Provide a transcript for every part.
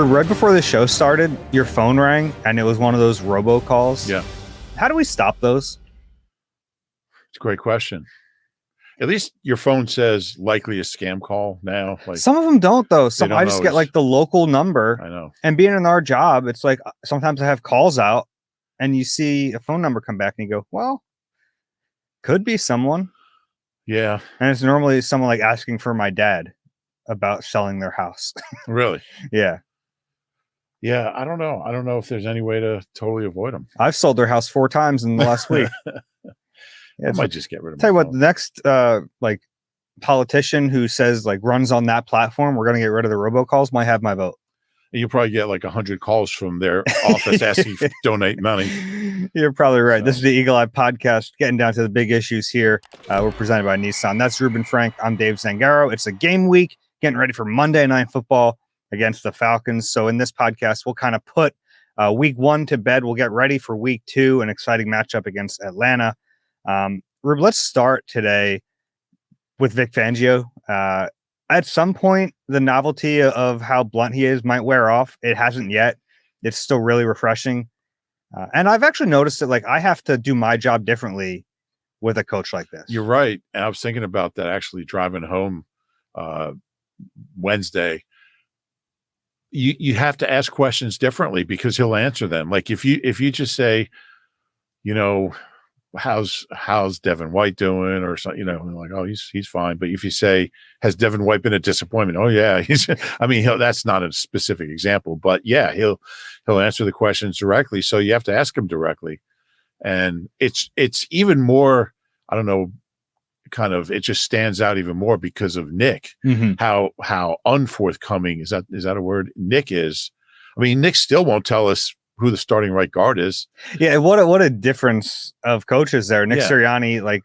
Right before the show started, your phone rang, and it was one of those robocalls. Yeah. How do we stop those? It's a great question. At least your phone says likely a scam call now. Like Some of them don't, though. don't I just get always. like the local number. I know. And being in our job, it's like sometimes I have calls out, and you see a phone number come back, and you go, well, could be someone. Yeah. And it's normally someone like asking for my dad about selling their house. Really? Yeah. Yeah. I don't know. I don't know if there's any way to totally avoid them. I've sold their house 4 times in the last week. I might just get rid of. Tell you what, the next like politician who says like runs on that platform, we're going to get rid of the robocalls, might have my vote. And you'll probably get like 100 calls from their office asking to donate money. You're probably right. So. This is the Eagle Eye Podcast, getting down to the big issues here. We're presented by Nissan. That's Reuben Frank. I'm Dave Zangaro. It's a game week, getting ready for Monday Night Football against the Falcons. So in this podcast, we'll kind of put week 1 to bed. We'll get ready for week 2, an exciting matchup against Atlanta. Rube, let's start today with Vic Fangio. At some point, the novelty of how blunt he is might wear off. It hasn't yet. It's still really refreshing. And I've actually noticed that like I have to do my job differently with a coach like this. You're right. And I was thinking about that actually driving home Wednesday. You have to ask questions differently because he'll answer them. Like if you just say, how's Devin White doing or something, like, oh, he's fine. But if you say, has Devin White been a disappointment? Oh yeah. That's not a specific example, but yeah, he'll answer the questions directly. So you have to ask him directly. And it's even more, I don't know, kind of, it just stands out even more because of Nick, how unforthcoming is that a word? Nick is. Nick still won't tell us who the starting right guard is. Yeah, what a difference of coaches there. Nick Sirianni like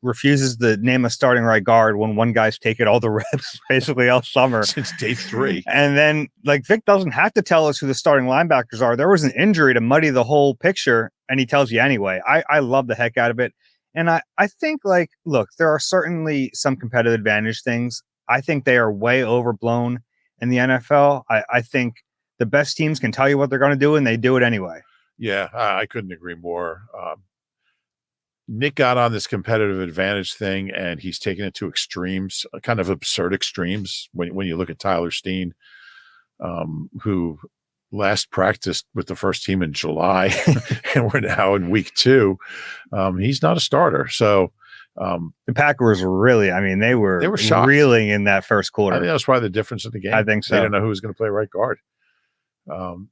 refuses to name a starting right guard when one guy's taken all the reps basically all summer since day 3. And then like Vic doesn't have to tell us who the starting linebackers are. There was an injury to muddy the whole picture, and he tells you anyway. I love the heck out of it. And I think like, look, there are certainly some competitive advantage things. I think they are way overblown in the NFL. I think the best teams can tell you what they're going to do, and they do it anyway. Yeah, I couldn't agree more. Nick got on this competitive advantage thing, and he's taken it to extremes, kind of absurd extremes. When you look at Tyler Steen, who last practiced with the first team in July, and we're now in week 2. He's not a starter. So the Packers were really, they were shocked. Reeling in that first quarter. I think that was probably the difference in the game. I think so. They didn't know who was going to play right guard. So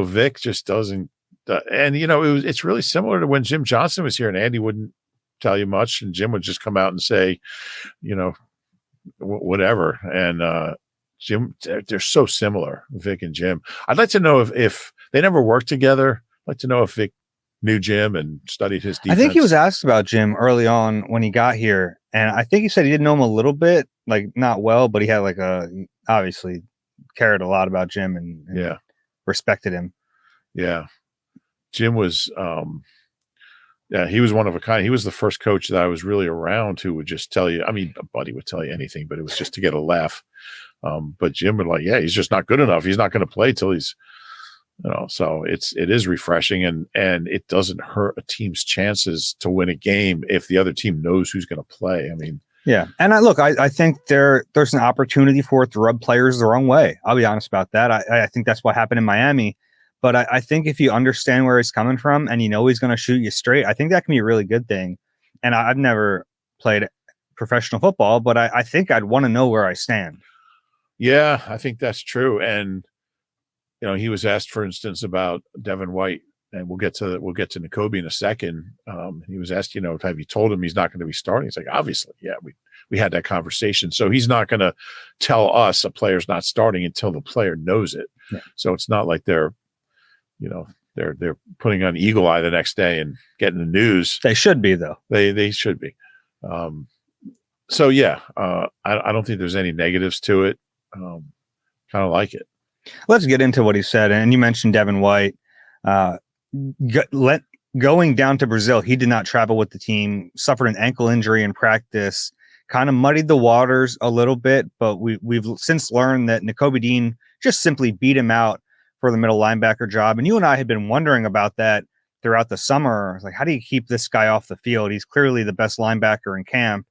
Vic just doesn't, and it's really similar to when Jim Johnson was here, and Andy wouldn't tell you much, and Jim would just come out and say, whatever. And Jim, they're so similar, Vic and Jim. I'd like to know if they never worked together. I'd like to know if Vic knew Jim and studied his defense. I think he was asked about Jim early on when he got here, and I think he said he didn't know him a little bit, like not well, but he had like obviously cared a lot about Jim and respected him. Yeah. Jim was, he was one of a kind. He was the first coach that I was really around who would just tell you, a buddy would tell you anything, but it was just to get a laugh. But Jim would he's just not good enough. He's not going to play till he's, so it is refreshing, and it doesn't hurt a team's chances to win a game if the other team knows who's going to play. Yeah. And I think there's an opportunity for it to rub players the wrong way. I'll be honest about that. I think that's what happened in Miami. But I think if you understand where he's coming from and he's going to shoot you straight, I think that can be a really good thing. And I've never played professional football, but I think I'd want to know where I stand. Yeah, I think that's true. And, he was asked, for instance, about Devin White, and we'll get to Nakobe in a second. He was asked, have you told him he's not going to be starting? He's like, obviously, yeah, we had that conversation. So he's not going to tell us a player's not starting until the player knows it. Yeah. So it's not like they're putting on Eagle Eye the next day and getting the news. They should be, though. They should be. So yeah, I don't think there's any negatives to it. Kind of like it. Let's get into what he said. And you mentioned Devin White. Going down to Brazil, he did not travel with the team, suffered an ankle injury in practice, kind of muddied the waters a little bit, but we've since learned that Nakobe Dean just simply beat him out for the middle linebacker job. And you and I had been wondering about that throughout the summer. I was like, how do you keep this guy off the field? He's clearly the best linebacker in camp.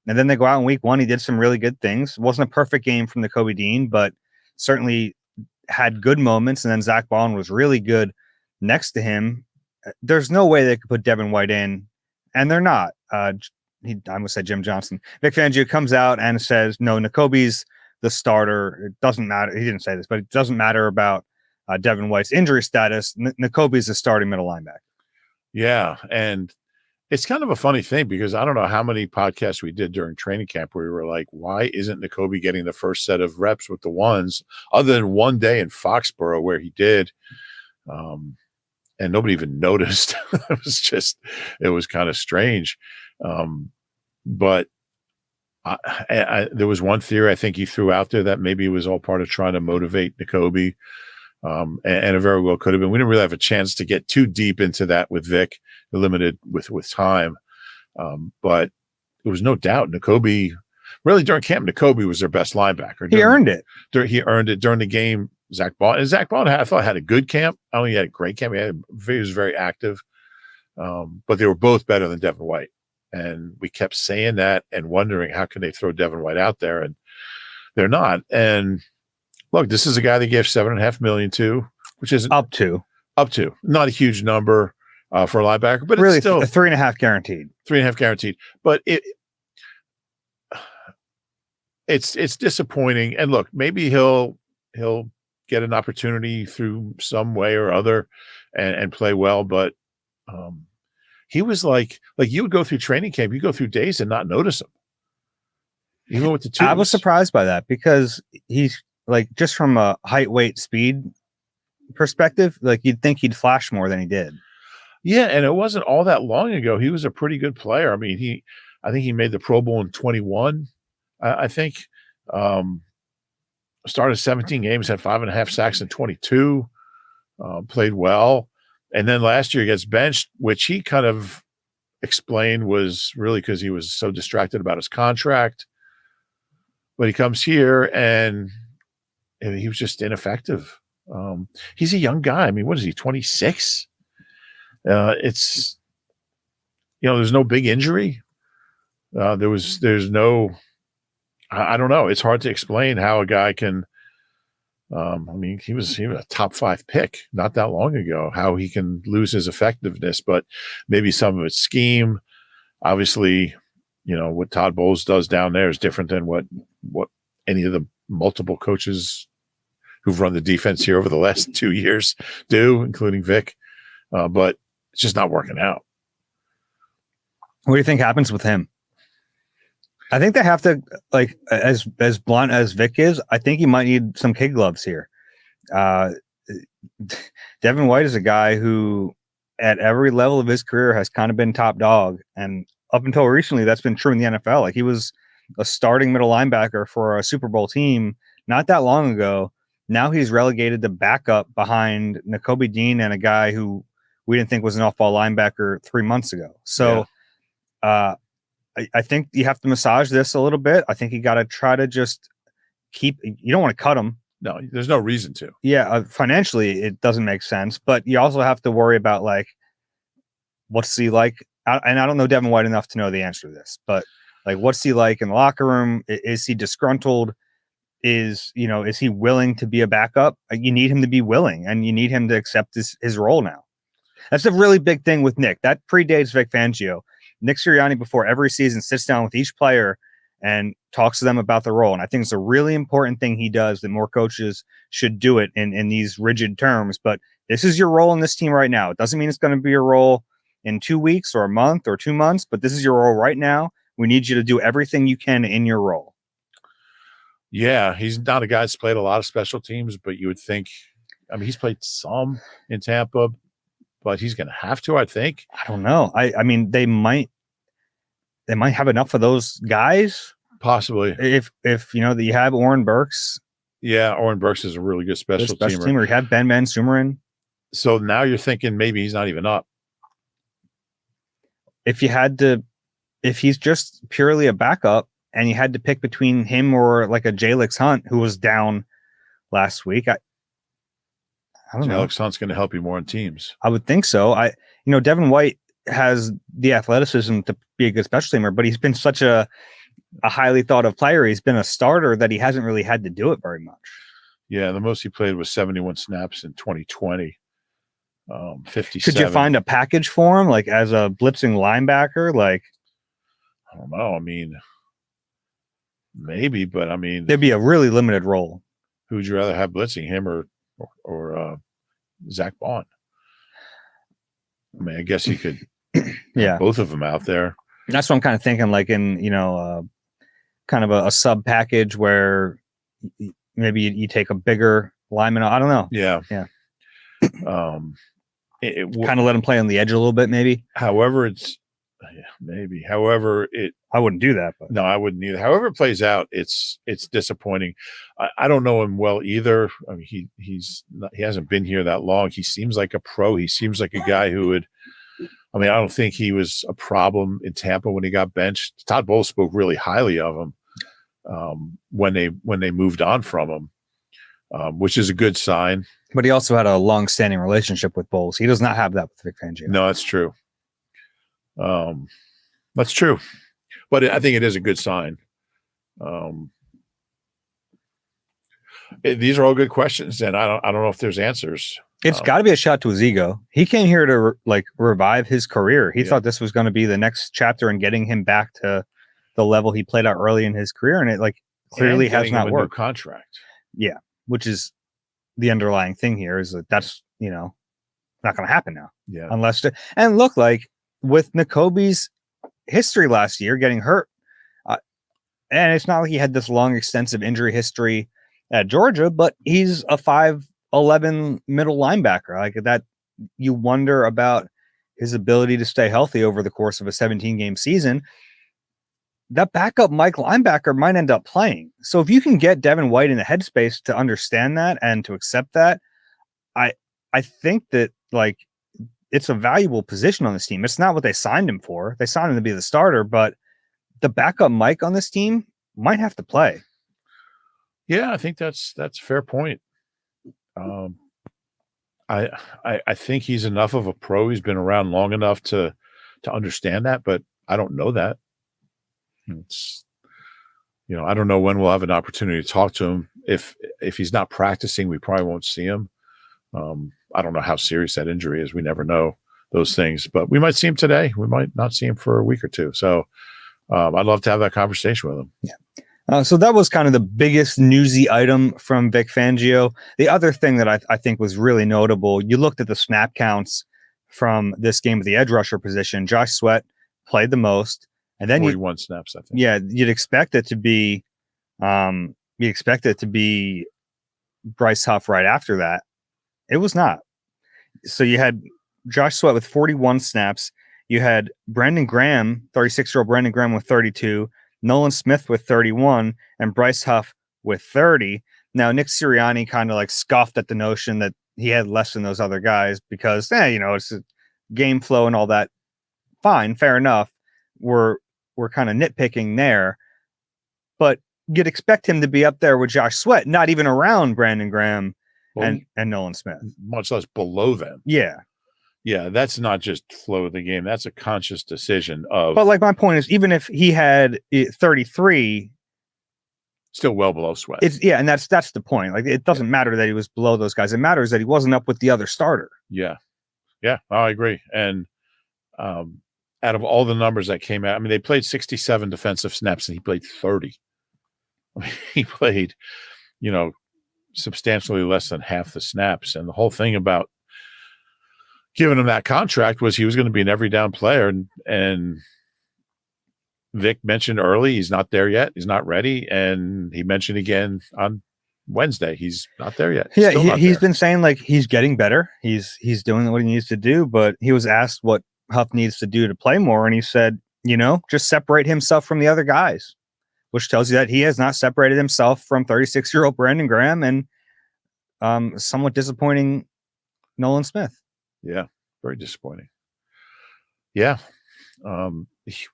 And then they go out in week one. He did some really good things. It wasn't a perfect game from Nakobe Dean, but certainly had good moments. And then Zach Bond was really good next to him. There's no way they could put Devin White in, and they're not. I almost said Jim Johnson. Vic Fangio comes out and says, no, Nakobe's the starter. It doesn't matter. He didn't say this, but it doesn't matter about Devin White's injury status. Nakobe's the starting middle linebacker. Yeah, and it's kind of a funny thing because I don't know how many podcasts we did during training camp where we were like, why isn't Nakobe getting the first set of reps with the ones, other than one day in Foxborough where he did. And nobody even noticed. It was kind of strange. But there was one theory I think he threw out there that maybe it was all part of trying to motivate Nakobe. And it very well could have been. We didn't really have a chance to get too deep into that with Vic, limited with time. But there was no doubt Nakobe, really during camp, Nakobe was their best linebacker. He earned it. He earned it during the game. Zach Bond, I thought had a good camp. I don't think he had a great camp. He was very active. But they were both better than Devin White. And we kept saying that and wondering how can they throw Devin White out there, and they're not. And look, this is a guy they gave $7.5 million to, which is up to not a huge number for a linebacker, but really it's still 3.5 guaranteed. 3.5 guaranteed. But it's disappointing. And look, maybe he'll get an opportunity through some way or other and play well. But he was like you would go through training camp, you go through days and not notice him. Even with the two. I was surprised by that because he's like, just from a height, weight, speed perspective, like you'd think he'd flash more than he did. Yeah. And it wasn't all that long ago. He was a pretty good player. I mean, I think he made the Pro Bowl in 21. I think started 17 games, had 5.5 sacks in 22, played well. And then last year he gets benched, which he kind of explained was really because he was so distracted about his contract. But he comes here and he was just ineffective. He's a young guy. I mean, what is he, 26? It's, there's no big injury. There's no, I don't know. It's hard to explain how a guy can, he was a top 5 pick not that long ago, how he can lose his effectiveness, but maybe some of it's scheme. Obviously, what Todd Bowles does down there is different than what any of the multiple coaches who've run the defense here over the last 2 years do, including Vic. But it's just not working out. What do you think happens with him? I think they have to, like, as blunt as Vic is, I think he might need some kid gloves here. Devin White is a guy who, at every level of his career, has kind of been top dog. And up until recently, that's been true in the NFL. Like, he was a starting middle linebacker for a Super Bowl team not that long ago. Now he's relegated to backup behind Nakobe Dean and a guy who we didn't think was an off-ball linebacker 3 months ago. So I think you have to massage this a little bit. I think you got to try to just you don't want to cut him. No, there's no reason to. Yeah, financially, it doesn't make sense. But you also have to worry about, like, what's he like? And I don't know Devin White enough to know the answer to this. But, like, what's he like in the locker room? Is he disgruntled? Is he willing to be a backup? You need him to be willing, and you need him to accept his role now. That's a really big thing with Nick. That predates Vic Fangio. Nick Sirianni, before every season, sits down with each player and talks to them about the role. And I think it's a really important thing he does, that more coaches should do it in these rigid terms. But this is your role in this team right now. It doesn't mean it's going to be your role in 2 weeks or a month or 2 months, but this is your role right now. We need you to do everything you can in your role. Yeah, he's not a guy that's played a lot of special teams, but you would think, he's played some in Tampa, but he's going to have to, I think. I don't know. I mean, they might have enough of those guys. Possibly. If that you have Oren Burks. Yeah, Oren Burks is a really good special teamer. You have Ben Sumarin. So now you're thinking maybe he's not even up. If he's just purely a backup, and you had to pick between him or like a Jalix Hunt who was down last week. I don't know. Alex Hunt's going to help you more on teams. I would think so. Devin White has the athleticism to be a good special teamer, but he's been such a highly thought of player. He's been a starter that he hasn't really had to do it very much. Yeah, the most he played was 71 snaps in 2020. 57. Could you find a package for him, like as a blitzing linebacker? Like, I don't know. I mean, maybe, but I mean, there'd be a really limited role. Who would you rather have blitzing, him or Zach Bond? I mean, I guess you could yeah, both of them out there. That's what I'm kind of thinking, like in, kind of a sub package where maybe you take a bigger lineman. I don't know. Yeah. Kind of let him play on the edge a little bit, maybe. However, maybe. However, I wouldn't do that. But. No, I wouldn't either. However it plays out, it's disappointing. I don't know him well either. I mean, he hasn't been here that long. He seems like a pro. He seems like a guy who would. I mean, I don't think he was a problem in Tampa when he got benched. Todd Bowles spoke really highly of him when they moved on from him, which is a good sign. But he also had a long-standing relationship with Bowles. He does not have that with Vic Fangio. No, that's true. That's true. But I think it is a good sign. These are all good questions, and I don't know if there's answers. It's got to be a shot to his ego. He came here to revive his career. He thought this was going to be the next chapter in getting him back to the level he played out early in his career, and it clearly has not worked. New contract, yeah, which is the underlying thing here is that's not going to happen now. Yeah, unless and look like with Nakobe's history last year getting hurt, and it's not like he had this long extensive injury history at Georgia, but he's a 5'11" middle linebacker. Like that, you wonder about his ability to stay healthy over the course of a 17-game season. That backup Mike linebacker might end up playing. So if you can get Devin White in the headspace to understand that and to accept that, I think that it's a valuable position on this team. It's not what they signed him for. They signed him to be the starter, but the backup Mike on this team might have to play. Yeah, I think that's a fair point. I think he's enough of a pro. He's been around long enough to understand that, but I don't know that. It's I don't know when we'll have an opportunity to talk to him. If he's not practicing, we probably won't see him. I don't know how serious that injury is. We never know those things, but we might see him today. We might not see him for a week or two. So I'd love to have that conversation with him. Yeah. So that was kind of the biggest newsy item from Vic Fangio. The other thing that I think was really notable, you looked at the snap counts from this game of the edge rusher position. Josh Sweat played the most, and then 41 snaps, I think. Yeah, you'd expect it to be Bryce Huff right after that. It was not. So you had Josh Sweat with 41 snaps. You had Brandon Graham, 36-year-old Brandon Graham with 32. Nolan Smith with 31 and Bryce Huff with 30. Now, Nick Sirianni kind of scoffed at the notion that he had less than those other guys because, it's a game flow and all that. Fine, fair enough. We're kind of nitpicking there, but you'd expect him to be up there with Josh Sweat, not even around Brandon Graham and Nolan Smith, much less below them. Yeah. Yeah, that's not just flow of the game. That's a conscious decision of. But my point is, even if he had 33, still well below Sweat. And that's the point. It doesn't matter that he was below those guys. It matters that he wasn't up with the other starter. Yeah, I agree. And out of all the numbers that came out, I mean, they played 67 defensive snaps, and he played 30. I mean, he played, substantially less than half the snaps. And the whole thing about giving him that contract was he was going to be an every down player. And Vic mentioned early, he's not there yet. He's not ready. And he mentioned again on Wednesday, he's not there yet. He's been saying he's getting better. He's doing what he needs to do, but he was asked what Huff needs to do to play more. And he said, just separate himself from the other guys, which tells you that he has not separated himself from 36-year-old Brandon Graham and somewhat disappointing Nolan Smith. Yeah, very disappointing. Yeah.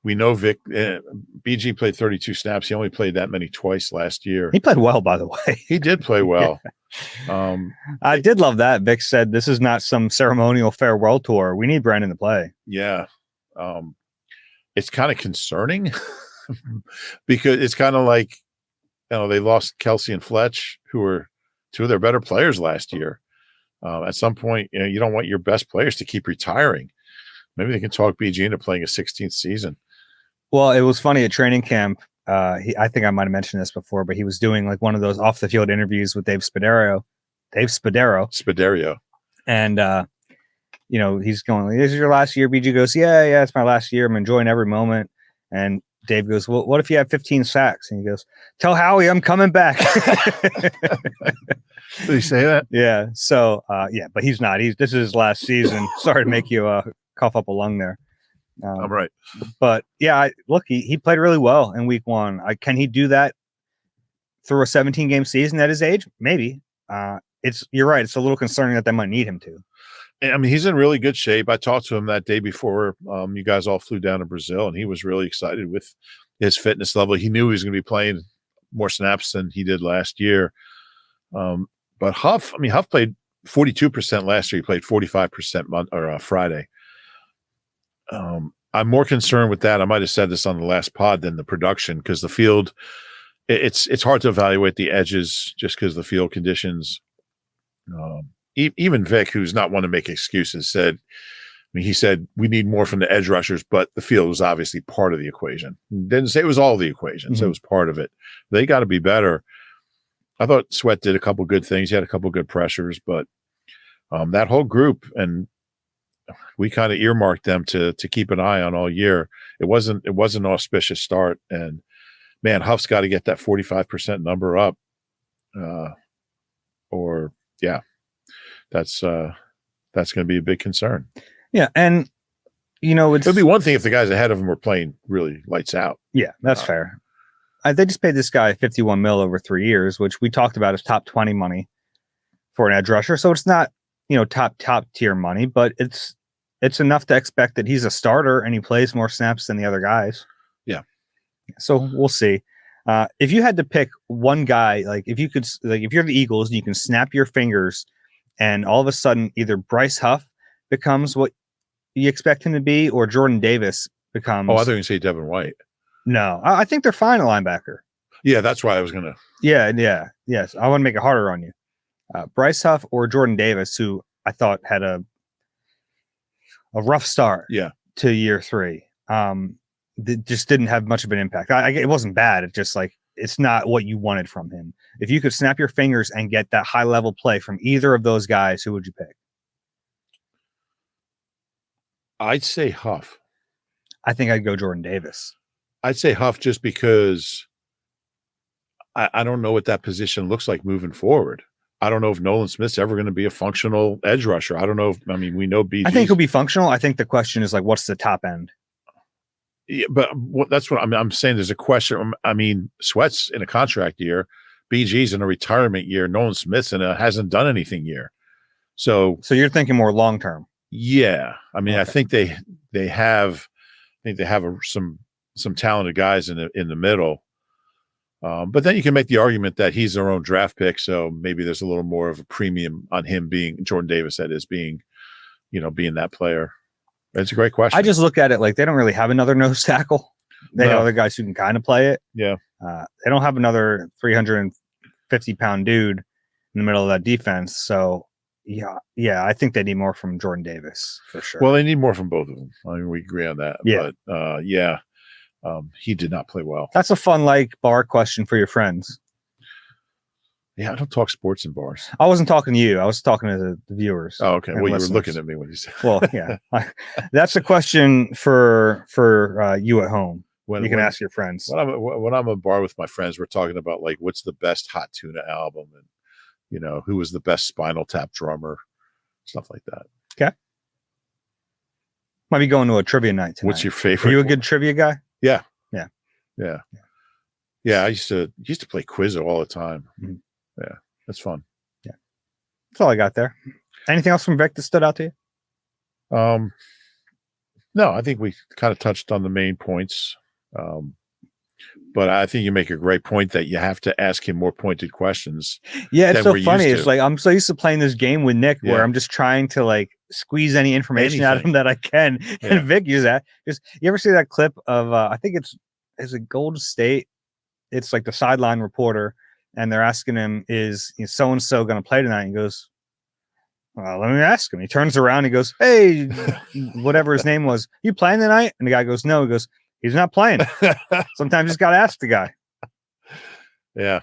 we know Vic BG played 32 snaps. He only played that many twice last year. He played well, by the way. He did play well. I did love that. Vic said, "This is not some ceremonial farewell tour. We need Brandon to play." Yeah. It's kind of concerning because it's kind of like, they lost Kelsey and Fletch, who were two of their better players last year. At some point, you don't want your best players to keep retiring. Maybe they can talk BG into playing a 16th season. Well, it was funny at training camp. I think I might have mentioned this before, but he was doing like one of those off the field interviews with Dave Spadaro. And, he's going, "This is your last year." BG goes, yeah, it's my last year. I'm enjoying every moment. And Dave goes, "Well, what if you have 15 sacks?" And he goes, "Tell Howie I'm coming back." Did he say that? Yeah. So, but he's not. This is his last season. Sorry to make you cough up a lung there. I'm right. But yeah, he played really well in week 1. Can he do that through a 17 game season at his age? Maybe. You're right. It's a little concerning that they might need him to. I mean, he's in really good shape. I talked to him that day before you guys all flew down to Brazil, and he was really excited with his fitness level. He knew he was going to be playing more snaps than he did last year. But Huff played 42% last year. He played 45% Friday. I'm more concerned with that. I might have said this on the last pod than the production, because the field, it's hard to evaluate the edges just because the field conditions. Even Vic, who's not one to make excuses, he said we need more from the edge rushers, but the field was obviously part of the equation. Didn't say it was all the equation, so it was part of it. They got to be better. I thought Sweat did a couple good things. He had a couple good pressures, but that whole group, and we kind of earmarked them to keep an eye on all year. It wasn't an auspicious start, and man, Huff's got to get that 45% number up, that's going to be a big concern. Yeah, and it'd be one thing if the guys ahead of him were playing really lights out. Yeah, that's fair. They just paid this guy $51 million over 3 years, which we talked about as top 20 money for an edge rusher. So it's not top tier money, but it's enough to expect that he's a starter and he plays more snaps than the other guys. Yeah. So we'll see. If you had to pick one guy, if you're the Eagles and you can snap your fingers and all of a sudden either Bryce Huff becomes what you expect him to be, or Jordan Davis becomes. Oh, I thought you were going to say Devin White. No, I think they're fine at linebacker. Yeah, that's why I was going to. Yeah. Yes. I want to make it harder on you. Bryce Huff or Jordan Davis, who I thought had a rough start to year 3. Just didn't have much of an impact. It wasn't bad. It's just it's not what you wanted from him. If you could snap your fingers and get that high level play from either of those guys, who would you pick? I'd say Huff. I think I'd go Jordan Davis. I'd say Huff just because I don't know what that position looks like moving forward. I don't know if Nolan Smith's ever going to be a functional edge rusher. I don't know we know BG. I think he'll be functional. I think the question is what's the top end? Yeah, but that's what I'm saying. There's a question. Sweat's in a contract year. BG's in a retirement year. Nolan Smith's in a hasn't done anything year. So you're thinking more long term. Yeah. Okay. I think they have some talented guys in the middle. But then you can make the argument that he's their own draft pick, so maybe there's a little more of a premium on him being Jordan Davis, that is being that player. It's a great question. I just look at it like they don't really have another nose tackle. They have other guys who can kind of play it. Yeah. They don't have another 350-pound dude in the middle of that defense. So yeah, I think they need more from Jordan Davis for sure. Well, they need more from both of them. We agree on that. Yeah. But he did not play well. That's a fun bar question for your friends. Yeah, I don't talk sports in bars. I wasn't talking to you. I was talking to the viewers. Oh, okay. Well, listeners. You were looking at me when you said. Well, yeah. That's a question for you at home. You can ask your friends. When I'm at a bar with my friends, we're talking about what's the best Hot Tuna album, and who was the best Spinal Tap drummer, stuff like that. Okay. Might be going to a trivia night tonight. What's your favorite? Are you a good trivia guy? Yeah. Yeah. I used to play Quizzo all the time. Mm-hmm. Yeah, that's fun. Yeah, that's all I got there. Anything else from Vic that stood out to you? No, I think we kind of touched on the main points. But I think you make a great point that you have to ask him more pointed questions. Yeah, it's than so we're funny. used It's to. like I'm so used to playing this game with Nick where Yeah. I'm just trying to like squeeze any information out of him that I can. Yeah. And Vic uses that. Just you ever see that clip of I think is it Golden State? It's like the sideline reporter, and they're asking him, "Is so and so going to play tonight?" And he goes, "Well, let me ask him." He turns around, and he goes, "Hey, whatever his name was, you playing tonight?" And the guy goes, "No." He goes, "He's not playing." Sometimes you just got to ask the guy. Yeah.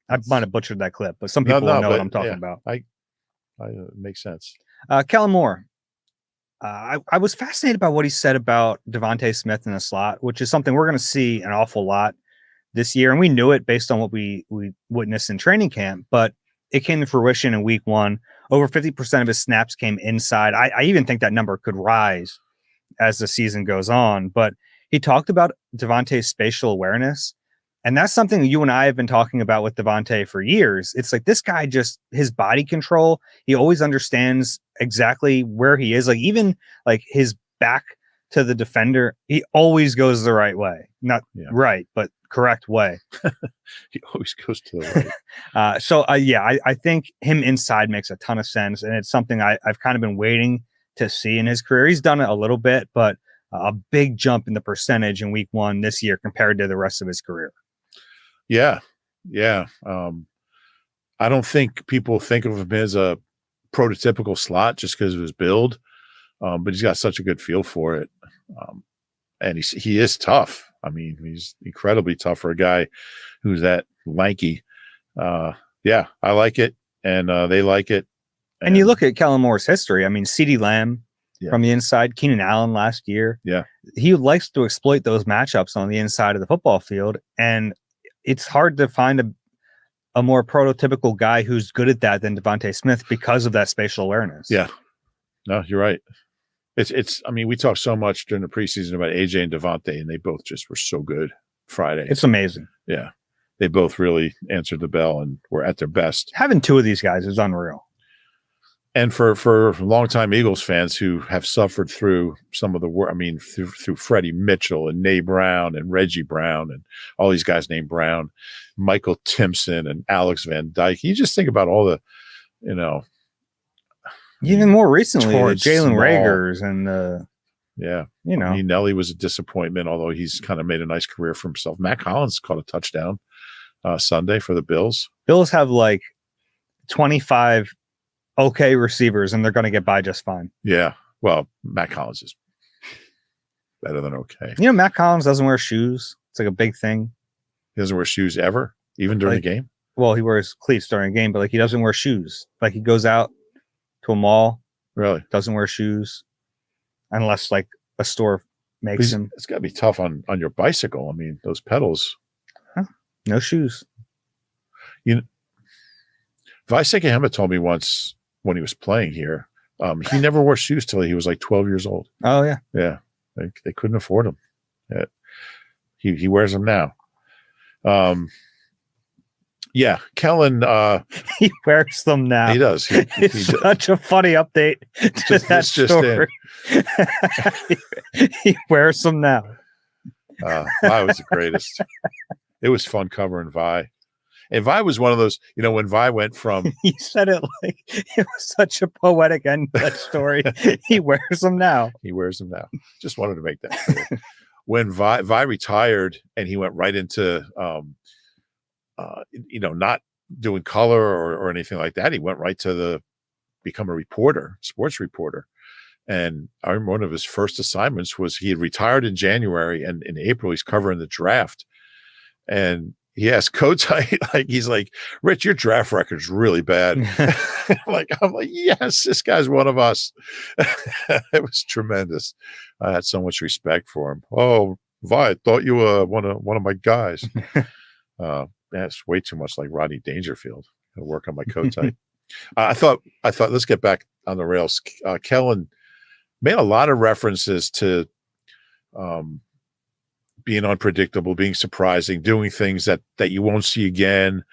I might have butchered that clip, but some people will know what I'm talking about. I makes sense. Kellen Moore. I was fascinated by what he said about Devonta Smith in the slot, which is something we're going to see an awful lot this year. And we knew it based on what we witnessed in training camp, but it came to fruition in week 1. Over 50% of his snaps came inside. I even think that number could rise as the season goes on, but he talked about Devontae's spatial awareness. And that's something you and I have been talking about with Devonta for years. It's like this guy just his body control. He always understands exactly where he is. Like even like his back to the defender, he always goes the right way. Not right, but correct way. He always goes to the right. I think him inside makes a ton of sense. And it's something I've kind of been waiting to see in his career. He's done it a little bit, but a big jump in the percentage in week 1 this year compared to the rest of his career. Yeah. Yeah. I don't think people think of him as a prototypical slot just because of his build. But he's got such a good feel for it. And he is tough. I mean, he's incredibly tough for a guy who's that lanky. Yeah, I like it. And they like it. And you look at Kellen Moore's history. I mean, CeeDee Lamb from the inside, Keenan Allen last year. Yeah. He likes to exploit those matchups on the inside of the football field. And it's hard to find a more prototypical guy who's good at that than Devonta Smith because of that spatial awareness. Yeah. No, you're right. It's I mean, we talked so much during the preseason about AJ and Devonta, and they both just were so good Friday. It's amazing. Yeah. They both really answered the bell and were at their best. Having 2 of these guys is unreal. And for longtime Eagles fans who have suffered through some of the work, I mean, through Freddie Mitchell and Nay Brown and Reggie Brown and all these guys named Brown, Michael Timpson and Alex Van Dyke. You just think about all the, even more recently, Jalen Reagors and Nelly was a disappointment, although he's kind of made a nice career for himself. Matt Collins caught a touchdown Sunday for the Bills. Bills have like 25 okay receivers, and they're going to get by just fine. Yeah. Well, Matt Collins is better than okay. Matt Collins doesn't wear shoes. It's like a big thing. He doesn't wear shoes ever, even during the game? Well, he wears cleats during a game, but like he doesn't wear shoes. Like he goes out to a mall. Really? Doesn't wear shoes unless like a store makes him. It's got to be tough on your bicycle. I mean, those pedals. Huh? No shoes. Vic Fangio told me once when he was playing here, he never wore shoes till he was like 12 years old. Oh, yeah. Yeah. They couldn't afford them. Yeah. He wears them now. Yeah, Kellen. He wears them now. He does. It's such a funny update to that story. He wears them now. Vi was the greatest. It was fun covering Vi. And Vi was one of those, when Vi went from. He said it like it was such a poetic end to that story. He wears them now. He wears them now. Just wanted to make that clear. When Vi retired and he went right into, not doing color or anything like that. He went right to become a reporter, sports reporter. And I remember one of his first assignments was he had retired in January, and in April he's covering the draft. And he asked Coach, he's like, "Rich, your draft record's really bad." I'm like, yes, this guy's one of us. It was tremendous. I had so much respect for him. Oh, Vi, I thought you were one of my guys. That's way too much like Rodney Dangerfield. I'll work on my coat type. I thought let's get back on the rails. Kellen made a lot of references to being unpredictable, being surprising, doing things that you won't see again.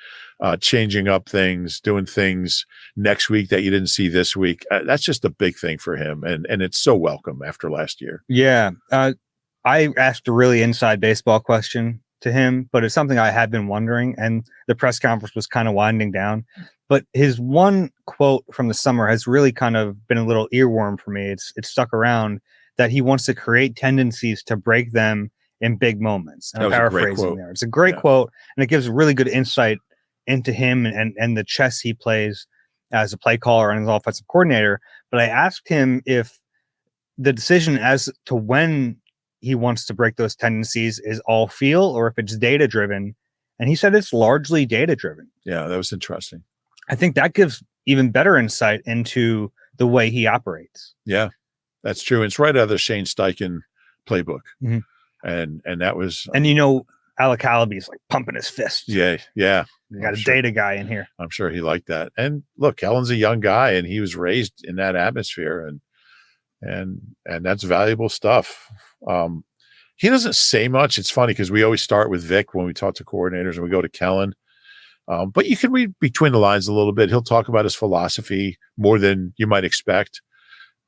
changing up things, doing things next week that you didn't see this week. That's just a big thing for him. And it's so welcome after last year. Yeah. I asked a really inside baseball question to him, but it's something I had been wondering. And the press conference was kind of winding down. But his one quote from the summer has really kind of been a little earworm for me. It's stuck around, that he wants to create tendencies to break them in big moments. And I'm paraphrasing there. It's a great quote, and it gives really good insight into him and the chess he plays as a play caller and as an offensive coordinator. But I asked him if the decision as to when he wants to break those tendencies is all feel or if it's data driven. And he said it's largely data driven. Yeah, that was interesting. I think that gives even better insight into the way he operates. Yeah, that's true. It's right out of the Shane Steichen playbook. Mm-hmm. And that was, and Alec Calaby's like pumping his fist. Yeah. You got data guy in here. I'm sure he liked that. And look, Kellen's a young guy, and he was raised in that atmosphere, and that's valuable stuff. He doesn't say much. It's funny because we always start with Vic when we talk to coordinators, and we go to Kellen. But you can read between the lines a little bit. He'll talk about his philosophy more than you might expect.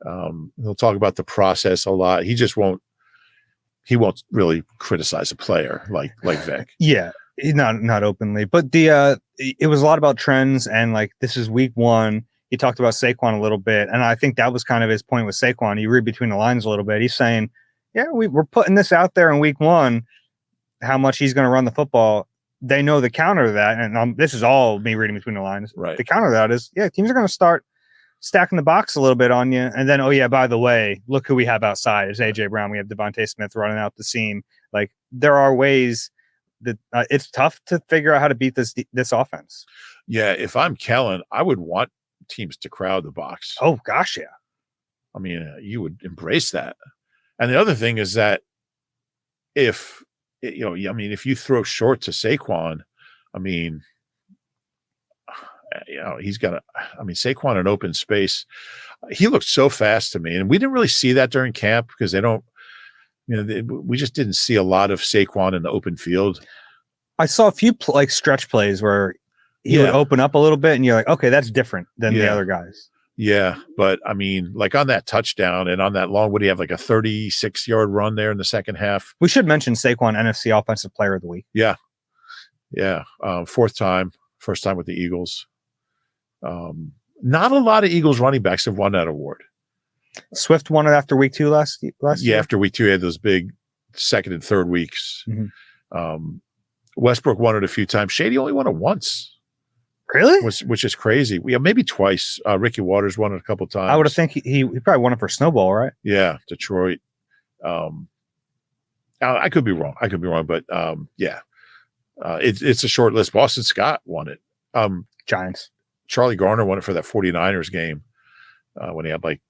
He'll talk about the process a lot. He just won't really criticize a player like Vic. Yeah, not openly, but it was a lot about trends, and like, this is week one. He talked about Saquon a little bit, and I think that was kind of his point with Saquon. You read between the lines a little bit. He's saying, yeah, we're putting this out there in week one, how much he's going to run the football. They know the counter to that, and this is all me reading between the lines. Right. The counter to that is, teams are going to start stacking the box a little bit on you. And then, oh yeah, by the way, look who we have outside. It's AJ Brown. We have Devonta Smith running out the seam. Like, there are ways that it's tough to figure out how to beat this offense. Yeah. If I'm Kellen, I would want teams to crowd the box. Oh gosh. Yeah. I mean, you would embrace that. And the other thing is that if you throw short to Saquon, he's got Saquon in open space. He looked so fast to me, and we didn't really see that during camp because we just didn't see a lot of Saquon in the open field. I saw a few stretch plays where he would open up a little bit, and you're like, okay, that's different than the other guys. Yeah, but like on that touchdown and on that long, what do you have, like a 36-yard run there in the second half? We should mention Saquon, NFC Offensive Player of the Week. Yeah. First time with the Eagles. Not a lot of Eagles running backs have won that award. Swift won it after week 2 last year. Yeah, after week 2, he had those big second and third weeks. Mm-hmm. Westbrook won it a few times. Shady only won it once. Really? Which is crazy. Maybe twice. Ricky Waters won it a couple times. I would have think he probably won it for Snowball, right? Yeah, Detroit. I could be wrong. But it's a short list. Boston Scott won it. Giants. Charlie Garner won it for that 49ers game when he had might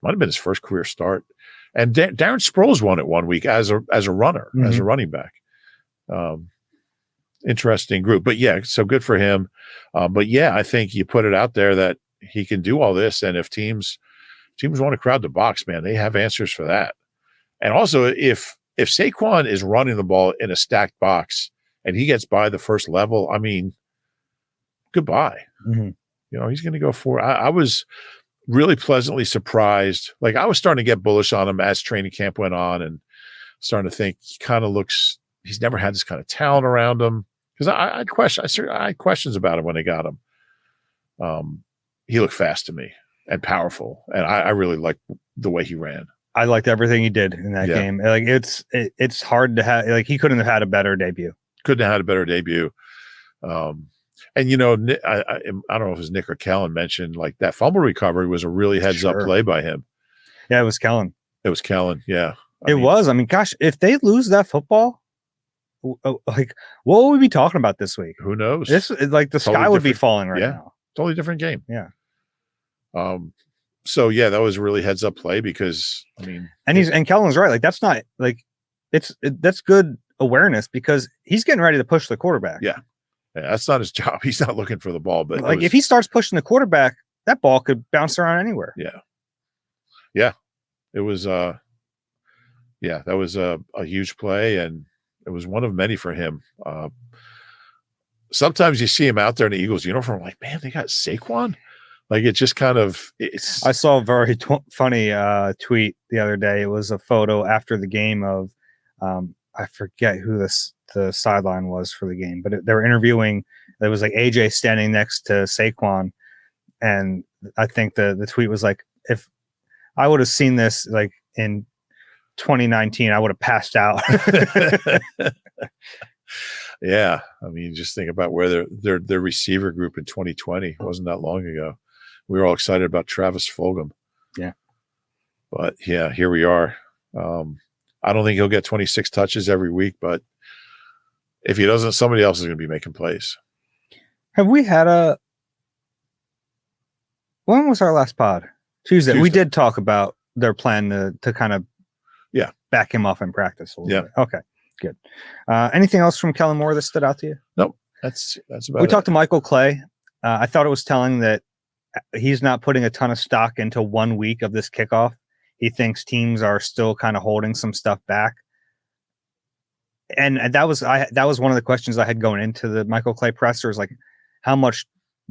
have been his first career start. And Darren Sproles won it one week as a runner, as a running back. Interesting group, but so good for him. But I think you put it out there that he can do all this, and if teams want to crowd the box, man, they have answers for that. And also, if Saquon is running the ball in a stacked box and he gets by the first level, goodbye. Mm-hmm. He's going to go for. I was really pleasantly surprised. Like, I was starting to get bullish on him as training camp went on, and starting to think he kind of looks. He's never had this kind of talent around him, because I had questions about him when they got him. He looked fast to me and powerful, and I really liked the way he ran. I liked everything he did in that game. Like, it's hard to have. Like, he couldn't have had a better debut. Couldn't have had a better debut. And I don't know if it was Nick or Kellen mentioned, like, that fumble recovery was a really heads up play by him. Yeah, it was Kellen. Yeah. I mean, gosh, if they lose that football, like, what will we be talking about this week? Who knows? This is like the sky would be falling right now. Totally different game. Yeah. So that was a really heads up play, because and Kellen's right. Like, that's not like that's good awareness, because he's getting ready to push the quarterback. Yeah, that's not his job. He's not looking for the ball, but like, if he starts pushing the quarterback, that ball could bounce around anywhere. Yeah. It was that was a huge play, and it was one of many for him. sometimes you see him out there in the Eagles uniform, like, man, they got Saquon. Like, it just kind of. I saw a very funny tweet the other day. It was a photo after the game of, I forget who the sideline was for the game, but they were interviewing. There was like AJ standing next to Saquon, and I think the tweet was like, if I would have seen this like in 2019, I would have passed out. Yeah, I mean, just think about where their receiver group in 2020 wasn't that long ago. We were all excited about Travis Fulgham. Yeah, but yeah, here we are. I don't think he'll get 26 touches every week, but if he doesn't, somebody else is going to be making plays. Have we had when was our last pod? Tuesday. We did talk about their plan to kind of back him off in practice a little bit. Okay, good. Anything else from Kellen Moore that stood out to you? Nope. That's about it. We talked to Michael Clay. I thought it was telling that he's not putting a ton of stock into 1 week of this kickoff. He thinks teams are still kind of holding some stuff back. And that was one of the questions I had going into the Michael Clay presser, is like, how much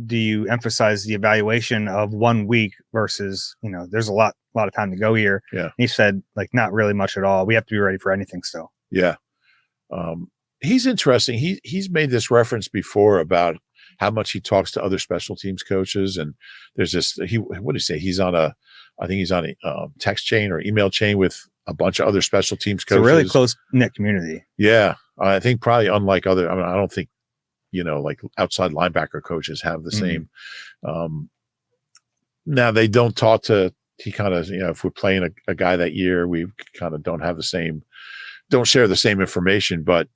do you emphasize the evaluation of 1 week versus, there's a lot of time to go here. Yeah. And he said, like, not really much at all. We have to be ready for anything still. Yeah. He's interesting. He's made this reference before about how much he talks to other special teams coaches. And there's this, what did he say? I think he's on a text chain or email chain with a bunch of other special teams coaches. It's a really close-knit community. Yeah. I think probably unlike other, I don't think, like outside linebacker coaches have the same. Now they don't talk to, he kind of, if we're playing a guy that year, we kind of don't share the same information. But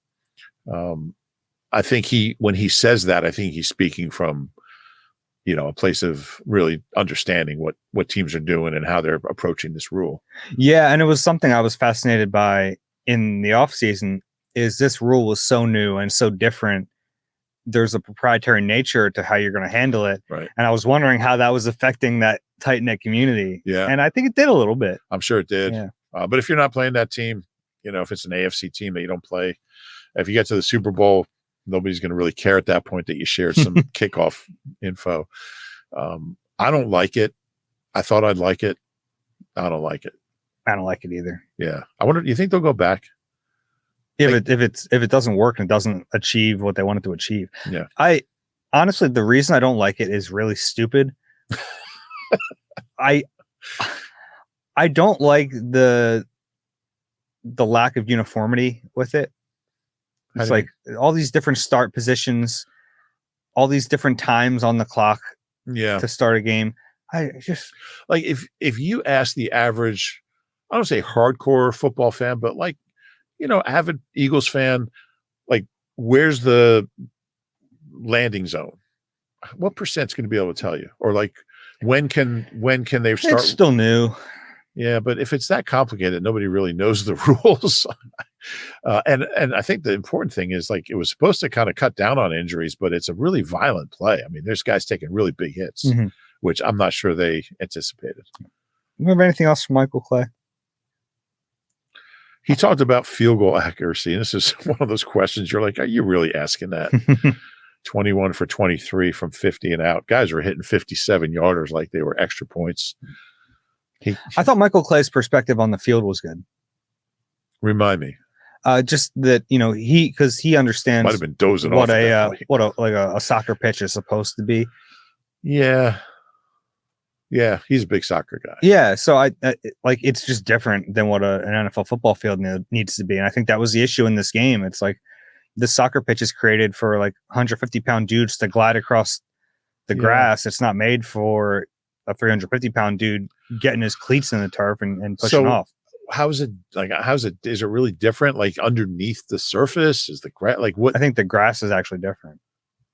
I think when he says that, I think he's speaking from, a place of really understanding what teams are doing and how they're approaching this rule. Yeah. And it was something I was fascinated by in the offseason, is this rule was so new and so different. There's a proprietary nature to how you're going to handle it. Right. And I was wondering how that was affecting that tight-knit community. Yeah. And I think it did a little bit. I'm sure it did. Yeah. But if you're not playing that team, if it's an AFC team that you don't play, if you get to the Super Bowl, nobody's going to really care at that point that you shared some kickoff info. I don't like it. I thought I'd like it. I don't like it. I don't like it either. Yeah. I wonder, you think they'll go back? If it doesn't work and it doesn't achieve what they wanted to achieve. Yeah. I honestly, the reason I don't like it is really stupid. I don't like the lack of uniformity with it. It's like all these different start positions, all these different times on the clock to start a game. I just like, if you ask the average, I don't say hardcore football fan, but like, avid Eagles fan, like, where's the landing zone? What percent's going to be able to tell you? Or like, when can they start? It's still new. Yeah, but if it's that complicated, nobody really knows the rules. And I think the important thing is, like, it was supposed to kind of cut down on injuries, but it's a really violent play. I mean, there's guys taking really big hits, which I'm not sure they anticipated. Remember anything else from Michael Clay? He talked about field goal accuracy. And this is one of those questions you're like, are you really asking that? 21 for 23 from 50 and out. Guys were hitting 57 yarders like they were extra points. I thought Michael Clay's perspective on the field was good. Remind me. Just that, because he understands might have been dozing what off a soccer pitch is supposed to be. Yeah. Yeah, he's a big soccer guy. Yeah, so I like, it's just different than what an NFL football field needs to be, and I think that was the issue in this game. It's like the soccer pitch is created for like 150-pound dudes to glide across the grass. It's not made for a 350-pound dude getting his cleats in the turf and pushing off. Is it really different? Like, underneath the surface is the grass? Like, what? I think the grass is actually different.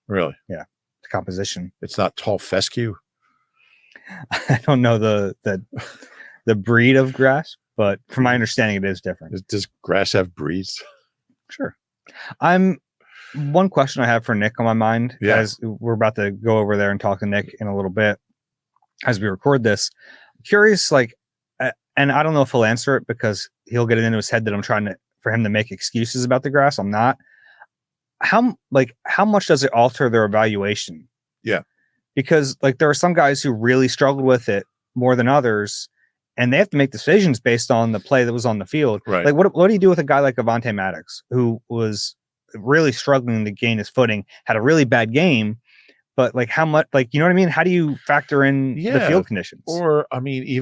Really? Yeah, the composition. It's not tall fescue. I don't know the breed of grass, but from my understanding, it is different. Does grass have breeds? Sure. One question I have for Nick on my mind, as we're about to go over there and talk to Nick in a little bit as we record this. Curious, like, and I don't know if he'll answer it because he'll get it into his head that I'm trying for him to make excuses about the grass. I'm not. how much does it alter their evaluation? Yeah. Because like there are some guys who really struggled with it more than others, and they have to make decisions based on the play that was on the field. Right. Like what do you do with a guy like Avonte Maddox, who was really struggling to gain his footing, had a really bad game, but like how much, like, you know what I mean? How do you factor in the field conditions? Or, I mean,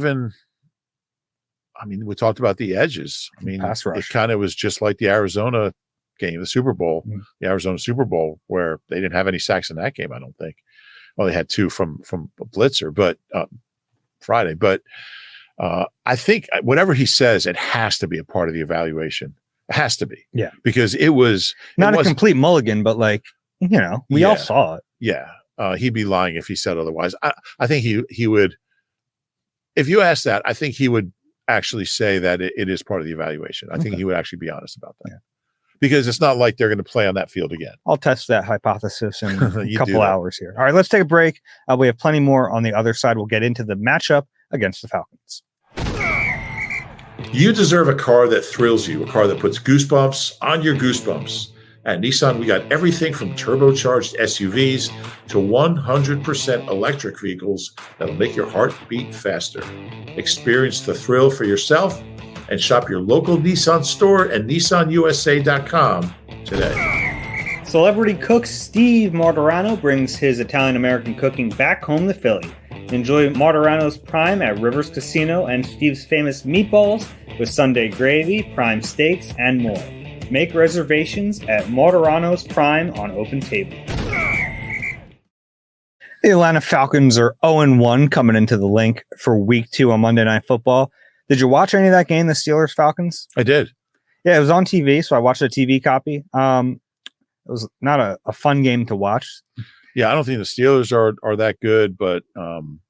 we talked about the edges. I mean, pass rush. It kind of was just like the Arizona game, the Super Bowl, the Arizona Super Bowl, where they didn't have any sacks in that game, I don't think. Well, they had 2 from a blitzer, but Friday. But I think whatever he says, it has to be a part of the evaluation. It has to be. Yeah. Because it was not a complete mulligan, but like, you know, we all saw it. Yeah. He'd be lying if he said otherwise. I think he would, if you ask that, I think he would actually say that it is part of the evaluation. I think he would actually be honest about that. Yeah. Because it's not like they're going to play on that field again. I'll test that hypothesis in a couple hours here. All right, let's take a break. We have plenty more on the other side. We'll get into the matchup against the Falcons. You deserve a car that thrills you, a car that puts goosebumps on your goosebumps. At Nissan, we got everything from turbocharged SUVs to 100% electric vehicles that'll make your heart beat faster. Experience the thrill for yourself and shop your local Nissan store at nissanusa.com today. Celebrity cook Steve Martorano brings his Italian-American cooking back home to Philly. Enjoy Martorano's Prime at Rivers Casino and Steve's famous meatballs with Sunday gravy, prime steaks, and more. Make reservations at Martorano's Prime on Open Table. The Atlanta Falcons are 0-1 coming into the Link for Week 2 on Monday Night Football. Did you watch any of that game, the Steelers-Falcons? I did. Yeah, it was on TV, so I watched the TV copy. It was not a fun game to watch. Yeah, I don't think the Steelers are that good, but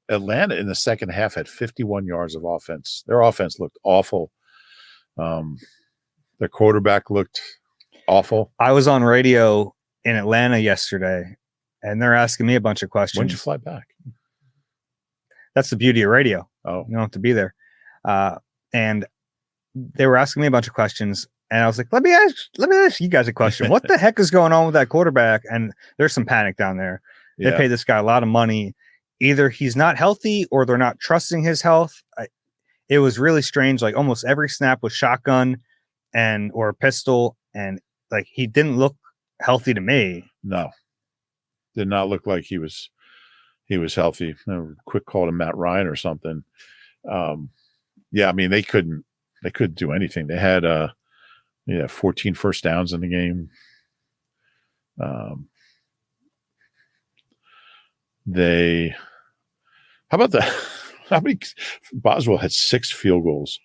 Atlanta in the second half had 51 yards of offense. Their offense looked awful. Their quarterback looked awful. I was on radio in Atlanta yesterday, and they're asking me a bunch of questions. When did you fly back? That's the beauty of radio. Oh, you don't have to be there. And they were asking me a bunch of questions, and I was like, let me ask you guys a question. What the heck is going on with that quarterback? And there's some panic down there. They pay this guy a lot of money. Either he's not healthy or they're not trusting his health. It was really strange. Like almost every snap was shotgun or a pistol, and like he didn't look healthy to me. No, did not look like he was healthy. A quick call to Matt Ryan or something. Yeah, I mean they couldn't do anything. They had 14 first downs in the game. How many Boswell had 6 field goals.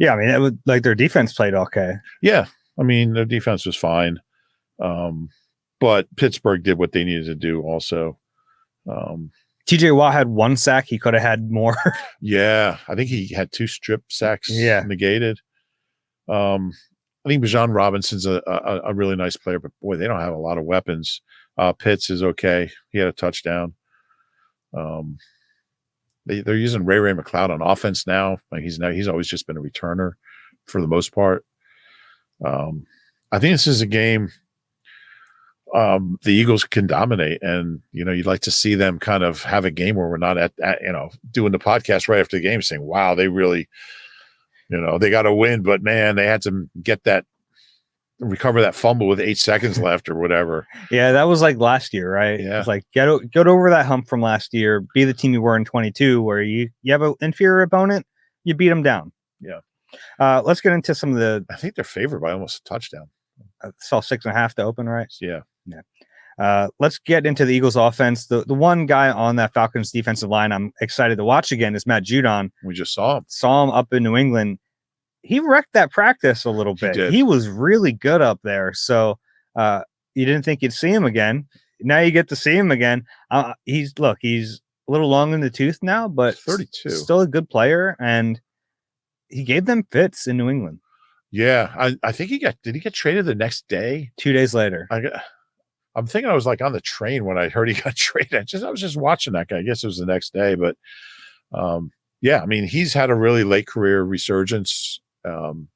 Yeah, I mean, it was like their defense played okay. Yeah, I mean, their defense was fine. But Pittsburgh did what they needed to do also. TJ Watt had 1 sack. He could have had more. Yeah, I think he had 2 strip sacks negated. I think Bijan Robinson's a really nice player, but boy, they don't have a lot of weapons. Pitts is okay. He had a touchdown. They're using Ray McLeod on offense now. Like he's always just been a returner for the most part. I think this is a game the Eagles can dominate, and you'd like to see them kind of have a game where we're not at doing the podcast right after the game saying, wow, they really they got to win, but man, they had to recover that fumble with 8 seconds left or whatever. Yeah, that was like last year, right? Yeah. It's like get over that hump from last year, be the team you were in 22, where you have an inferior opponent, you beat them down. Yeah. Let's get into some of the. I think they're favored by almost a touchdown. I saw 6.5 to open, right? Yeah. Let's get into the Eagles offense. The one guy on that Falcons defensive line I'm excited to watch again is Matt Judon. We just saw him up in New England. He wrecked that practice a little bit. He was really good up there. So you didn't think you'd see him again. Now you get to see him again. He's a little long in the tooth now, but 32, still a good player, and he gave them fits in New England. Yeah, I think did he get traded the next day? 2 days later. I'm thinking I was like on the train when I heard he got traded. I was just watching that guy. I guess it was the next day, but yeah, I mean, he's had a really late career resurgence.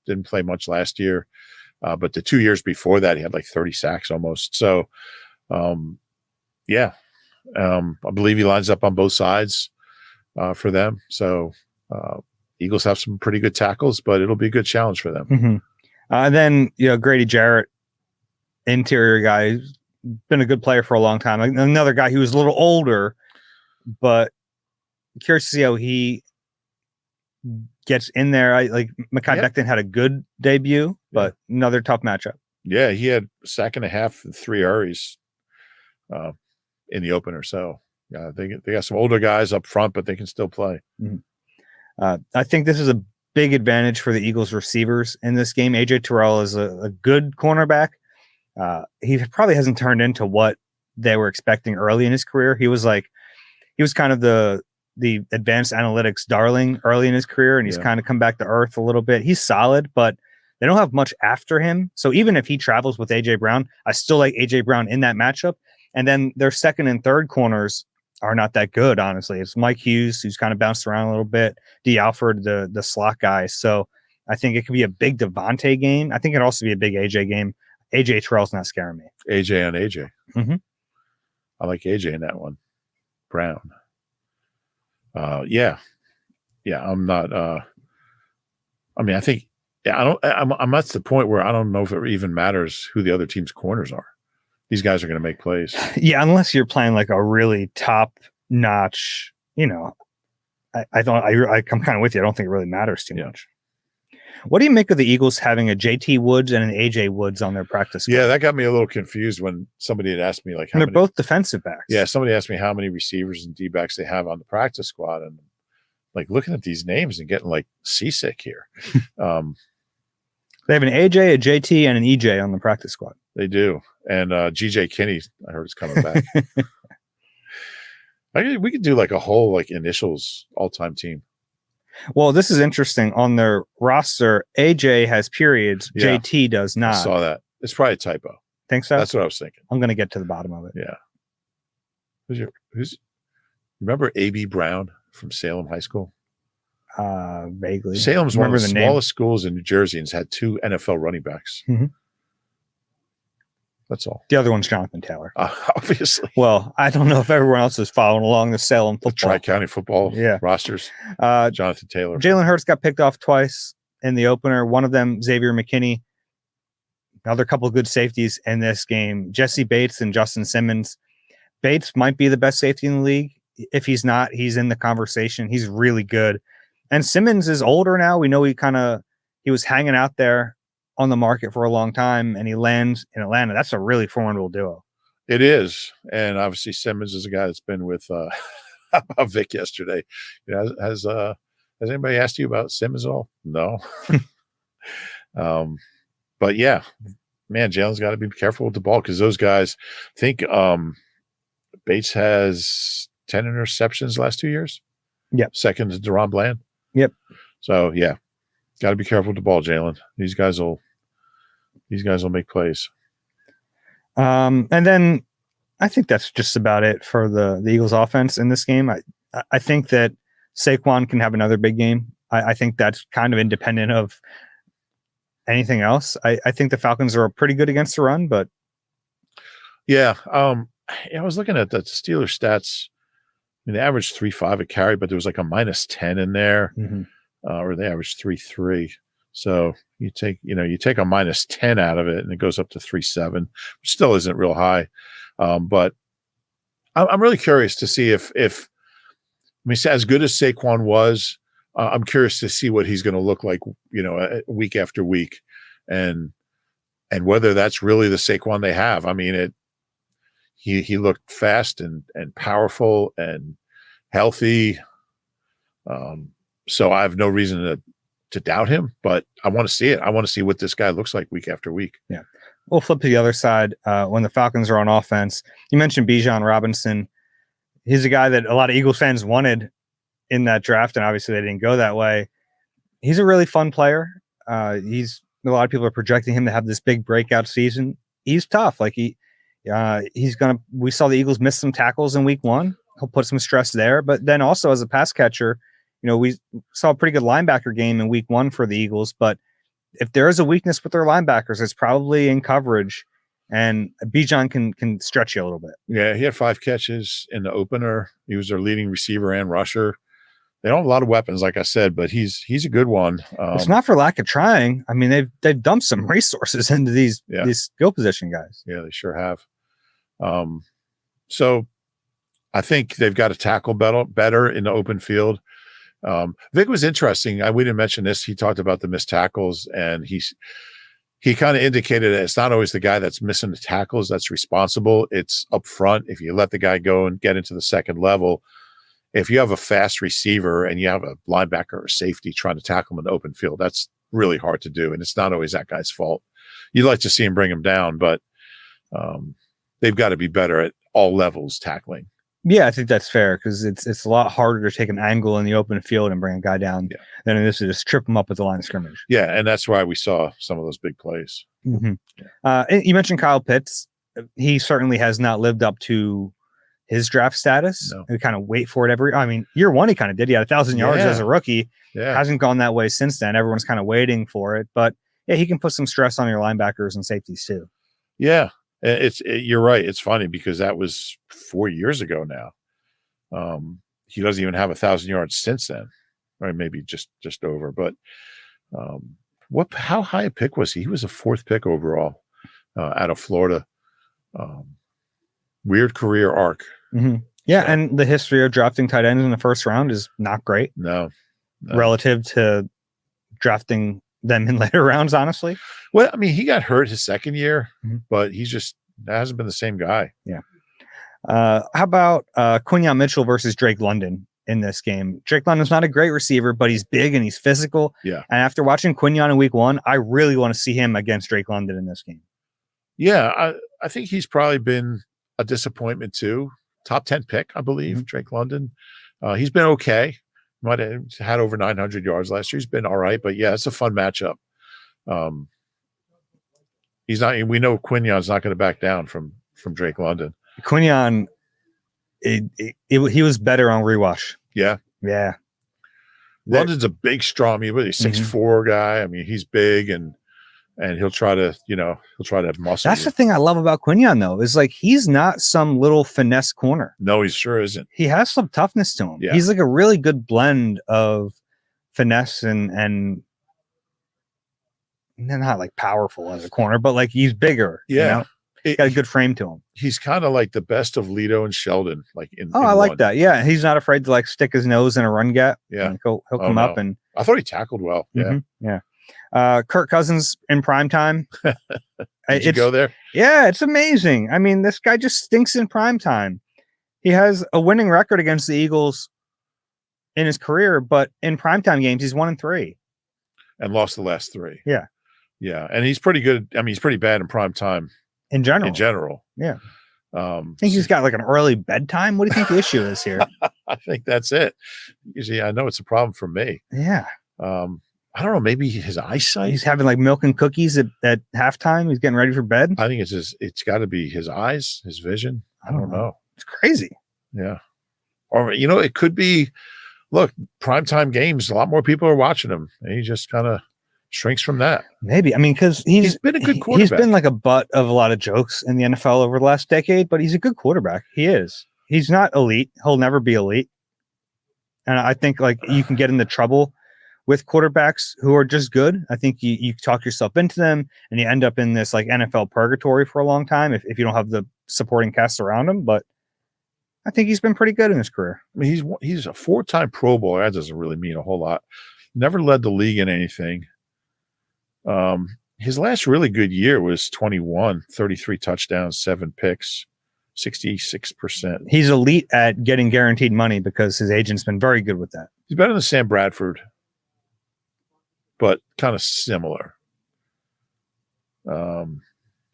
Didn't play much last year. But the 2 years before that, he had like 30 sacks almost. So, yeah, I believe he lines up on both sides for them. So Eagles have some pretty good tackles, but it'll be a good challenge for them. Mm-hmm. Then, Grady Jarrett, interior guy, who's been a good player for a long time. Another guy who was a little older, but curious to see how he gets in there. Mekhi Becton had a good debut, but another tough matchup. Yeah, he had a sack and a half and 3 hurries in the opener. So yeah, they got some older guys up front, but they can still play. Mm-hmm. I think this is a big advantage for the Eagles receivers in this game. AJ Terrell is a good cornerback. He probably hasn't turned into what they were expecting early in his career. He was kind of the advanced analytics darling early in his career, and he's kind of come back to earth a little bit. He's solid, but they don't have much after him. So even if he travels with AJ Brown, I still like AJ Brown in that matchup. And then their second and third corners are not that good, honestly. It's Mike Hughes, who's kind of bounced around a little bit, D. Alford, the slot guy. So I think it could be a big Devonta game. I think it'd also be a big AJ game. AJ Terrell's not scaring me. AJ on AJ. Mm-hmm. I like AJ in that one. Brown. Yeah. I'm not. I think. Yeah, I'm at the point where I don't know if it even matters who the other team's corners are. These guys are going to make plays. Yeah, unless you're playing like a really top notch. I'm kind of with you. I don't think it really matters too much. What do you make of the Eagles having a JT Woods and an AJ Woods on their practice squad? Yeah, that got me a little confused when somebody had asked me they're both defensive backs. Yeah, somebody asked me how many receivers and D-backs they have on the practice squad, and like looking at these names and getting like seasick here. They have an AJ, a JT, and an EJ on the practice squad. They do, and GJ Kinney, I heard, is coming back. We could do like a whole like initials all-time team. Well, this is interesting. On their roster, AJ has periods. Yeah. JT does not. I saw that. It's probably a typo. Think so? That's what I was thinking. I'm going to get to the bottom of it. Yeah. Remember A.B. Brown from Salem High School? Vaguely. Salem's one of the smallest schools in New Jersey and has had 2 NFL running backs. Mm-hmm. That's all. The other one's Jonathan Taylor. Obviously. Well, I don't know if everyone else is following along the Salem football. Tri-county football rosters. Jonathan Taylor. Jalen Hurts got picked off twice in the opener. One of them, Xavier McKinney. Another couple of good safeties in this game. Jesse Bates and Justin Simmons. Bates might be the best safety in the league. If he's not, he's in the conversation. He's really good. And Simmons is older now. We know he was hanging out there on the market for a long time, and he lands in Atlanta. That's a really formidable duo. It is. And obviously Simmons is a guy that's been with about Vic yesterday. Has anybody asked you about Simmons at all? No. But yeah, man, Jalen's got to be careful with the ball because those guys think Bates has 10 interceptions last 2 years. Yep. Second to Deron Bland. Yep. So yeah, got to be careful with the ball, Jalen. These guys will make plays. And then I think that's just about it for the Eagles offense in this game. I think that Saquon can have another big game. I think that's kind of independent of anything else. I think the Falcons are pretty good against the run, but yeah. I was looking at the Steelers stats. I mean, they averaged 3.5 a carry, but there was like a -10 in there, or they averaged 3.3. So you take a -10 out of it, and it goes up to 3.7, which still isn't real high. But I'm really curious to see if as good as Saquon was, I'm curious to see what he's going to look like, week after week, and whether that's really the Saquon they have. I mean, he looked fast and powerful and healthy. So I have no reason to doubt him, but I want to see it. I want to see what this guy looks like week after week. Yeah. We'll flip to the other side. When the Falcons are on offense, you mentioned Bijan Robinson. He's a guy that a lot of Eagles fans wanted in that draft, and obviously they didn't go that way. He's a really fun player. A lot of people are projecting him to have this big breakout season. He's tough. Like we saw the Eagles miss some tackles in week 1. He'll put some stress there, but then also as a pass catcher, we saw a pretty good linebacker game in week 1 for the Eagles, but if there is a weakness with their linebackers, it's probably in coverage, and Bijan can stretch you a little bit. Yeah, he had 5 catches in the opener. He was their leading receiver and rusher. They don't have a lot of weapons, like I said, but he's a good one. It's not for lack of trying. I mean, they've dumped some resources into these skill position guys. Yeah, they sure have. So I think they've got to tackle better in the open field. Vic was interesting. We didn't mention this. He talked about the missed tackles, and he kind of indicated that it's not always the guy that's missing the tackles that's responsible. It's up front. If you let the guy go and get into the second level, if you have a fast receiver and you have a linebacker or safety trying to tackle him in the open field, that's really hard to do. And it's not always that guy's fault. You'd like to see him bring him down, but they've got to be better at all levels tackling. Yeah, I think that's fair, because it's a lot harder to take an angle in the open field and bring a guy down than it is to just trip him up at the line of scrimmage. Yeah, and that's why we saw some of those big plays. Mm-hmm. You mentioned Kyle Pitts. He certainly has not lived up to his draft status. No. We kind of wait for it year one, he kind of did. He had 1,000 yards as a rookie. Yeah. Hasn't gone that way since then. Everyone's kind of waiting for it. But yeah, he can put some stress on your linebackers and safeties too. Yeah, you're right. It's funny because that was 4 years ago now. He doesn't even have 1,000 yards since then, or maybe just over. But how high a pick was he? He was a 4th pick overall out of Florida. Weird career arc. Mm-hmm. Yeah, so, and the history of drafting tight ends in the first round is not great. No. Relative to drafting them in later rounds, honestly. Well, I mean, he got hurt his second year, but he's just hasn't been the same guy. Yeah. How about Quinyon Mitchell versus Drake London in this game? Drake London's not a great receiver, but he's big and he's physical. Yeah. And after watching Quinyon in week 1, I really want to see him against Drake London in this game. Yeah, I think he's probably been a disappointment too. Top 10 pick, I believe, Drake London. He's been okay. Might have had over 900 yards last year. He's been all right, but yeah, it's a fun matchup. He's not. We know Quinyon's not going to back down from Drake London. Quinyon, he was better on rewatch. Yeah. London's a big, strong. He's 6'4" guy. I mean, he's big and he'll try to have muscle. That's the thing I love about Quinyon, though, is like he's not some little finesse corner. No, he sure isn't. He has some toughness to him. Yeah. He's like a really good blend of finesse and not like powerful as a corner, but like he's bigger. Yeah. You know? He's got a good frame to him. He's kind of like the best of Lito and Sheldon. I like that. Yeah. He's not afraid to like stick his nose in a run gap. Yeah. He'll come up and I thought he tackled well. Yeah. Yeah. Kirk Cousins in prime time. Did you go there? Yeah, it's amazing. I mean, this guy just stinks in prime time. He has a winning record against the Eagles in his career, but in primetime games, he's 1-3. And lost the last 3. Yeah. Yeah. And he's pretty good. I mean, he's pretty bad in prime time. In general. Yeah. I think he's got like an early bedtime. What do you think the issue is here? I think that's it. Usually I know it's a problem for me. Yeah. I don't know. Maybe his eyesight. He's having like milk and cookies at halftime. He's getting ready for bed. I think it's got to be his eyes, his vision. I don't know. It's crazy. Yeah. Or, it could be, look, primetime games, a lot more people are watching him. And he just kind of shrinks from that. Maybe. I mean, because he's been a good quarterback. He's been like a butt of a lot of jokes in the NFL over the last decade, but he's a good quarterback. He is. He's not elite. He'll never be elite. And I think like you can get into trouble with quarterbacks who are just good. I think you talk yourself into them and you end up in this like NFL purgatory for a long time if you don't have the supporting cast around him. But I think he's been pretty good in his career. I mean, he's a 4-time Pro Bowler. That doesn't really mean a whole lot. Never led the league in anything. His last really good year was 21, 33 touchdowns, 7 picks, 66%. He's elite at getting guaranteed money because his agent's been very good with that. He's better than Sam Bradford, but kind of similar.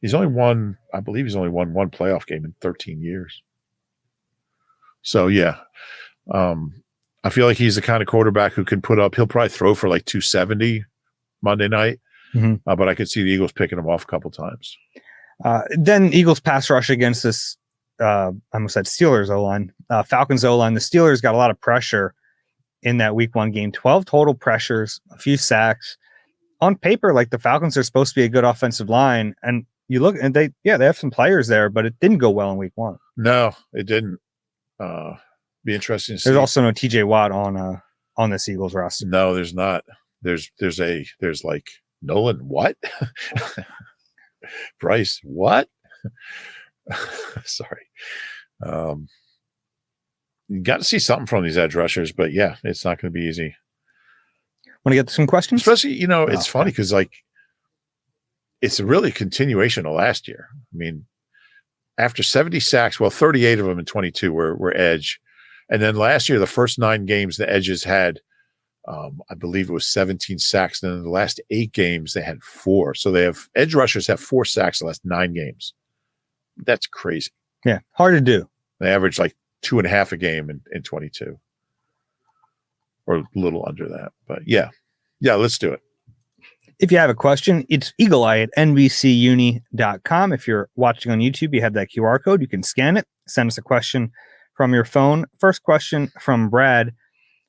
He's only won one playoff game in 13 years. So, yeah. I feel like he's the kind of quarterback who can he'll probably throw for like 270 Monday night. Mm-hmm. But I could see the Eagles picking him off a couple times. Then Eagles pass rush against this, I almost said Steelers O-line, Falcons O-line. The Steelers got a lot of pressure in that week 1 game, 12 total pressures, a few sacks. on paper, like the Falcons are supposed to be a good offensive line, and you look and they have some players there, but it didn't go well in week 1. No, it didn't. Be interesting to see. There's also no TJ Watt on this Eagles roster. No, there's not. There's like Nolan what? Bryce what? Sorry. You got to see something from these edge rushers, but yeah, it's not going to be easy. Want to get some questions? Especially, it's funny because like it's really a continuation of last year. I mean, after 70 sacks, 38 of them in 22 were edge. And then last year, the first 9 games, the edges had, I believe it was 17 sacks. And then the last 8 games, they had 4. So edge rushers have 4 sacks the last 9 games. That's crazy. Yeah, hard to do. They average like 2.5 a game in 22. Or a little under that. But yeah, let's do it. If you have a question, it's eagleeye at nbcuni.com. If you're watching on YouTube, you have that QR code. You can scan it, send us a question from your phone. First question from Brad.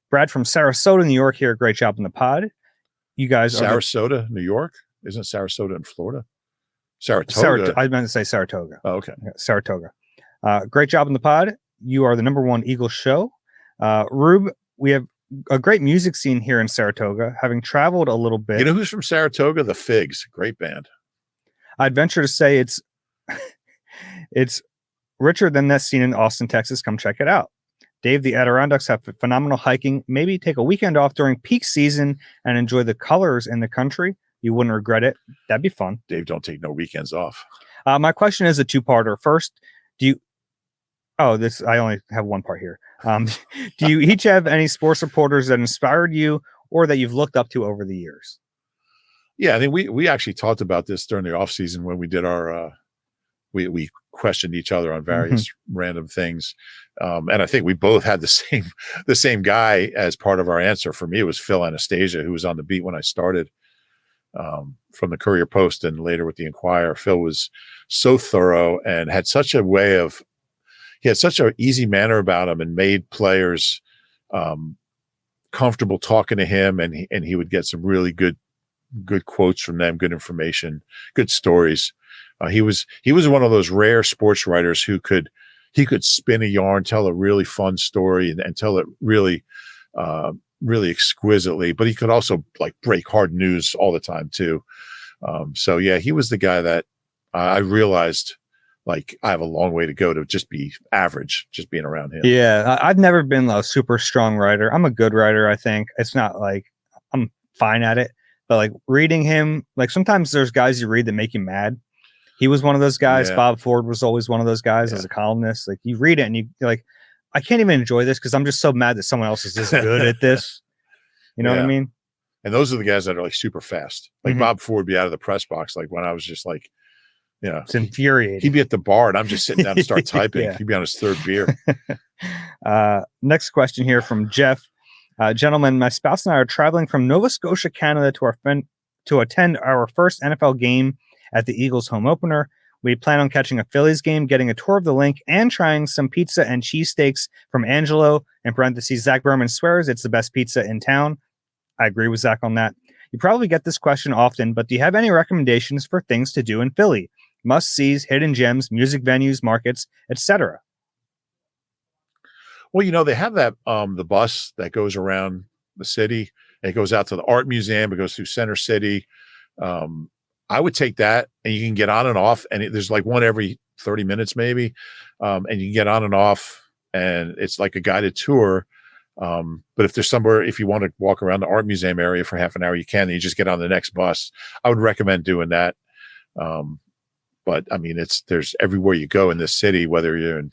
Brad from Sarasota, New York here. Great job on the pod. You guys Sarasota, New York? Isn't Sarasota in Florida? Saratoga. I meant to say Saratoga. Oh, okay. Yeah, Saratoga. Great job on the pod. You are the #1 Eagles show. Rube, we have a great music scene here in Saratoga, having traveled a little bit. You know who's from Saratoga? The Figs. Great band. I'd venture to say it's richer than that scene in Austin, Texas. Come check it out. Dave, the Adirondacks have phenomenal hiking. Maybe take a weekend off during peak season and enjoy the colors in the country. You wouldn't regret it. That'd be fun. Dave, don't take no weekends off. My question is a 2-parter. First, I only have one part here. Do you each have any sports reporters that inspired you or that you've looked up to over the years? Yeah, I think we actually talked about this during the off season when we did our we questioned each other on various random things. And I think we both had the same guy as part of our answer. For me, it was Phil Anastasia, who was on the beat when I started from the Courier Post and later with the Enquirer. Phil was so thorough and had such a way of, he had such an easy manner about him and made players comfortable talking to him. And he would get some really good quotes from them, good information, good stories. He was one of those rare sports writers who could spin a yarn, tell a really fun story and tell it really, really exquisitely, but he could also like break hard news all the time too. So yeah, he was the guy that I realized like I have a long way to go to just be average, just being around him. Yeah. I've never been a super strong writer. I'm a good writer. I think it's not like I'm fine at it, but like reading him, like sometimes there's guys you read that make you mad. He was one of those guys. Yeah. Bob Ford was always one of those guys as a columnist. Like you read it and you're like, I can't even enjoy this because I'm just so mad that someone else is this good at this. You know what I mean? And those are the guys that are like super fast. Like Bob Ford would be out of the press box. Like when I was just like, it's infuriating. He'd be at the bar and I'm just sitting down and start typing. He'd be on his 3rd beer. Next question here from Jeff. Gentlemen, my spouse and I are traveling from Nova Scotia, Canada to attend our first NFL game at the Eagles home opener. We plan on catching a Phillies game, getting a tour of the link, and trying some pizza and cheesesteaks from Angelo. In parentheses, Zach Berman swears it's the best pizza in town. I agree with Zach on that. You probably get this question often, but do you have any recommendations for things to do in Philly? Must-sees, hidden gems, music venues, markets, etc. Well, they have that the bus that goes around the city. It goes out to the art museum. It goes through Center City. I would take that, and you can get on and off, and there's like one every 30 minutes maybe, and you can get on and off, and it's like a guided tour. But if there's somewhere, if you want to walk around the art museum area for half an hour, you can. And you just get on the next bus. I would recommend doing that. But I mean, there's everywhere you go in this city, whether you're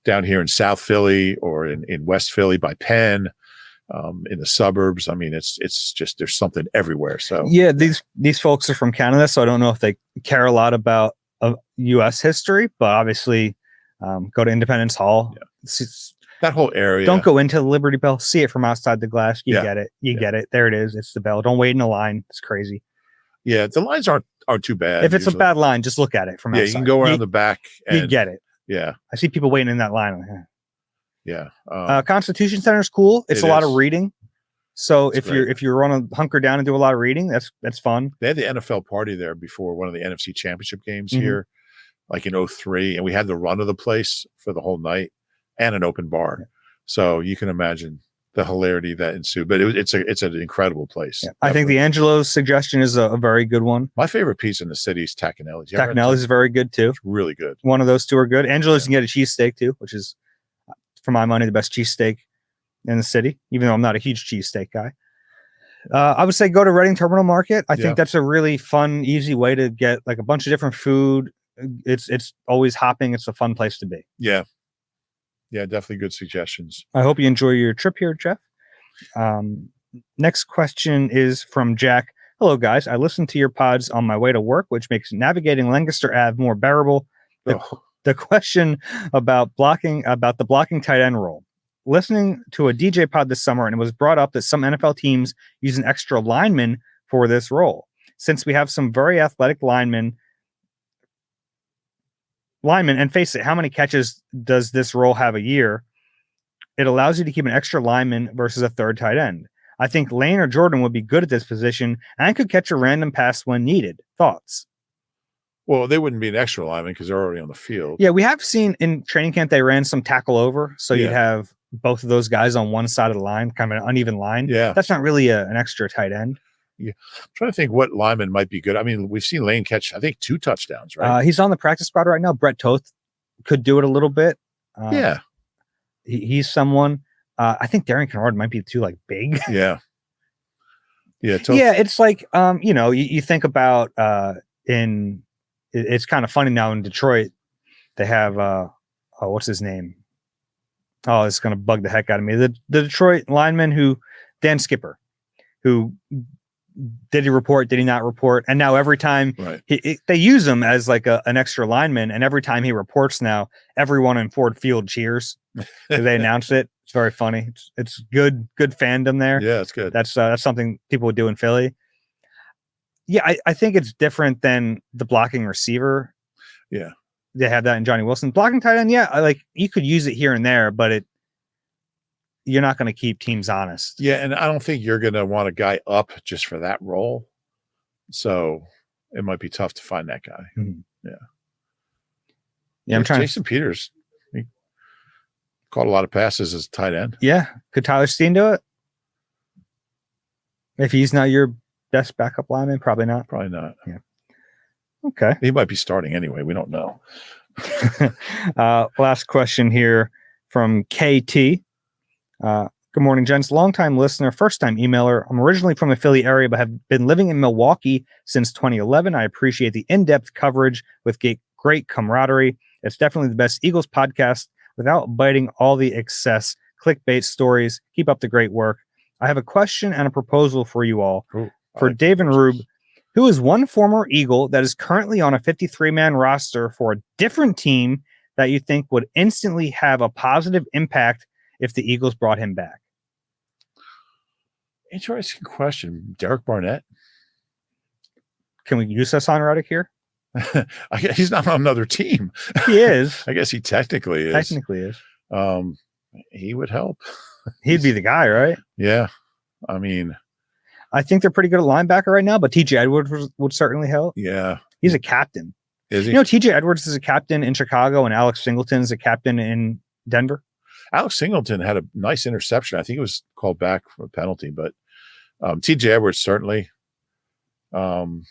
down here in South Philly or in West Philly by Penn. In the suburbs. I mean, it's just, there's something everywhere. So yeah, these folks are from Canada, so I don't know if they care a lot about U.S. history, but obviously go to Independence Hall. Yeah. That whole area. Don't go into the Liberty Bell. See it from outside the glass. You get it. You get it. There it is. It's the bell. Don't wait in a line. It's crazy. Yeah, the lines aren't too bad. If it's usually a bad line, just look at it from outside. Yeah, you can go around the back. And you get it. Yeah. I see people waiting in that line. Yeah. Constitution Center is cool. It's a lot of reading. So That's if you want to hunker down and do a lot of reading, that's fun. They had the NFL party there before one of the NFC Championship games Mhm. here, like in 03, and we had the run of the place for the whole night and an open bar. Yeah. So you can imagine the hilarity that ensued. But it's an incredible place. Yeah. I think the Angelo's suggestion is a very good one. My favorite piece in the city is Tacanelli's. Tacanelli's is very good too. It's really good. One of those two are good. Angelo's, you can get a cheesesteak too, which is, for my money, the best cheesesteak in the city, even though I'm not a huge cheesesteak guy. I would say go to Reading Terminal Market. I think that's a really fun, easy way to get like a bunch of different food. It's always hopping. It's a fun place to be. Yeah. Yeah, definitely good suggestions. I hope you enjoy your trip here, Jeff. Next question is from Jack. Hello, guys. I listened to your pods on my way to work, which makes navigating Lancaster Ave more bearable. The question about the blocking tight end role. Listening to a DJ pod this summer, and it was brought up that some NFL teams use an extra lineman for this role. Since we have some very athletic linemen, and face it, how many catches does this role have a year? It allows you to keep an extra lineman versus a third tight end. I think Lane or Jordan would be good at this position and could catch a random pass when needed. Thoughts? Well, they wouldn't be an extra lineman because they're already on the field. Yeah, we have seen in training camp they ran some tackle over, so you'd have both of those guys on one side of the line, kind of an uneven line. Yeah. That's not really an extra tight end. Yeah. I'm trying to think what lineman might be good. I mean, we've seen Lane catch, I think, 2 touchdowns, right? He's on the practice squad right now. Brett Toth could do it a little bit. He's someone. I think Darren Kennard might be too big. Yeah. Yeah. It's like, you think about it's kind of funny now in Detroit, they have, what's his name? Oh, it's going to bug the heck out of me. The Detroit lineman Dan Skipper, who did he report? Did he not report? And now every time they use him as like an extra lineman, and every time he reports now, everyone in Ford Field cheers because they announced it. It's very funny. It's good fandom there. Yeah, it's good. That's something people would do in Philly. Yeah, I think it's different than the blocking receiver. Yeah. They have that in Johnny Wilson. Blocking tight end, you could use it here and there, but you're not going to keep teams honest. Yeah, and I don't think you're going to want a guy up just for that role. So it might be tough to find that guy. Mm-hmm. Yeah. Yeah, I'm trying. Jason Peters, he caught a lot of passes as a tight end. Yeah. Could Tyler Steen do it? If he's not your best backup lineman, probably not. Probably not. Yeah. Okay. He might be starting anyway. We don't know. Last question here from KT. Good morning, gents. Longtime listener, first-time emailer. I'm originally from the Philly area, but have been living in Milwaukee since 2011. I appreciate the in-depth coverage with great camaraderie. It's definitely the best Eagles podcast without biting all the excess clickbait stories. Keep up the great work. I have a question and a proposal for you all. For Dave and Rube, who is one former Eagle that is currently on a 53-man roster for a different team that you think would instantly have a positive impact if the Eagles brought him back? Interesting question. Derek Barnett. Can we use Hassan Reddick here? I guess he's not on another team. He is. I guess he technically is. He would help. He'd be the guy, right? Yeah. I mean, I think they're pretty good at linebacker right now, but TJ Edwards would certainly help. Yeah. He's a captain. Is he? TJ Edwards is a captain in Chicago, and Alex Singleton is a captain in Denver. Alex Singleton had a nice interception. I think it was called back for a penalty, but TJ Edwards certainly. Gardner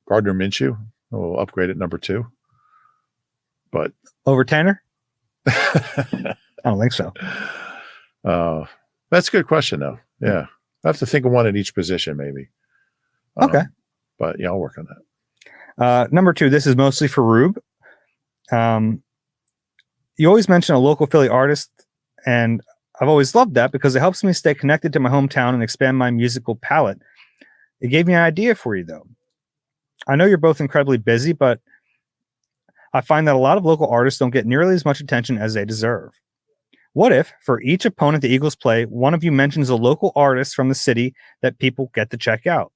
Minshew will upgrade at number 2. But over Tanner? I don't think so. That's a good question, though. Yeah. I have to think of one at each position, maybe. Okay. But yeah, I'll work on that. Number 2, this is mostly for Rube. You always mention a local Philly artist, and I've always loved that because it helps me stay connected to my hometown and expand my musical palette. It gave me an idea for you, though. I know you're both incredibly busy, but I find that a lot of local artists don't get nearly as much attention as they deserve. What if, for each opponent the Eagles play, one of you mentions a local artist from the city that people get to check out?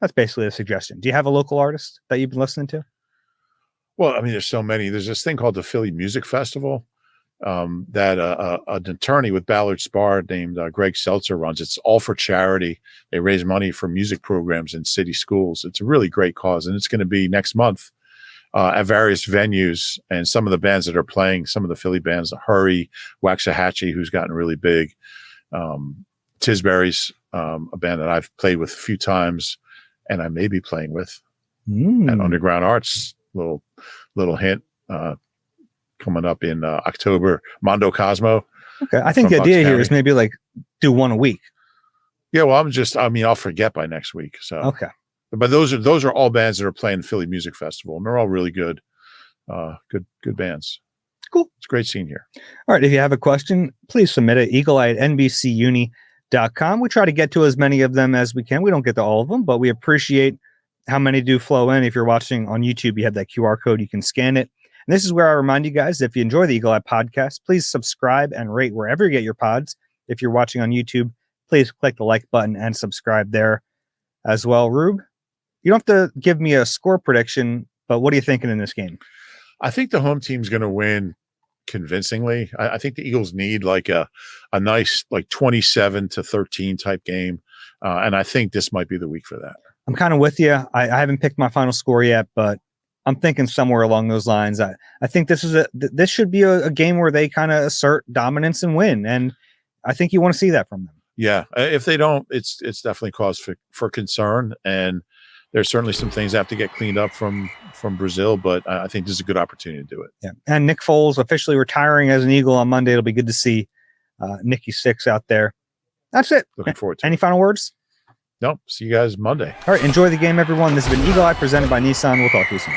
That's basically a suggestion. Do you have a local artist that you've been listening to? Well, I mean, there's so many. There's this thing called the Philly Music Festival. that an attorney with Ballard Spar named Greg Seltzer runs. It's all for charity. They raise money for music programs in city schools. It's a really great cause, and it's going to be next month at various venues. And some of the bands that are playing, some of the Philly bands, Hurry, Waxahachie, who's gotten really big, Tisbury's, a band that I've played with a few times, and I may be playing with at Underground Arts. Little hint. Coming up in October, Mondo Cosmo. Okay. I think the idea here is maybe like do one a week. Yeah. Well, I'll forget by next week. So, okay. But those are all bands that are playing Philly Music Festival, and they're all really good, good bands. Cool. It's a great scene here. All right. If you have a question, please submit it. eagleeye@nbcuni.com. We try to get to as many of them as we can. We don't get to all of them, but we appreciate how many do flow in. If you're watching on YouTube, you have that QR code. You can scan it. And this is where I remind you guys, if you enjoy the Eagle Eye podcast, please subscribe and rate wherever you get your pods. If you're watching on YouTube, please click the like button and subscribe there as well. Rube, you don't have to give me a score prediction, but what are you thinking in this game? I think the home team's going to win convincingly. I think the Eagles need like a nice like 27-13 type game. And I think this might be the week for that. I'm kind of with you. I haven't picked my final score yet, but I'm thinking somewhere along those lines. I think this should be a game where they kind of assert dominance and win. And I think you want to see that from them. Yeah. If they don't, it's definitely cause for concern. And there's certainly some things that have to get cleaned up from Brazil, but I think this is a good opportunity to do it. Yeah. And Nick Foles officially retiring as an Eagle on Monday. It'll be good to see Nicky Six out there. That's it. Looking forward to it. Any final words? No. See you guys Monday. All right. Enjoy the game, everyone. This has been Eagle Eye presented by Nissan. We'll talk to you soon.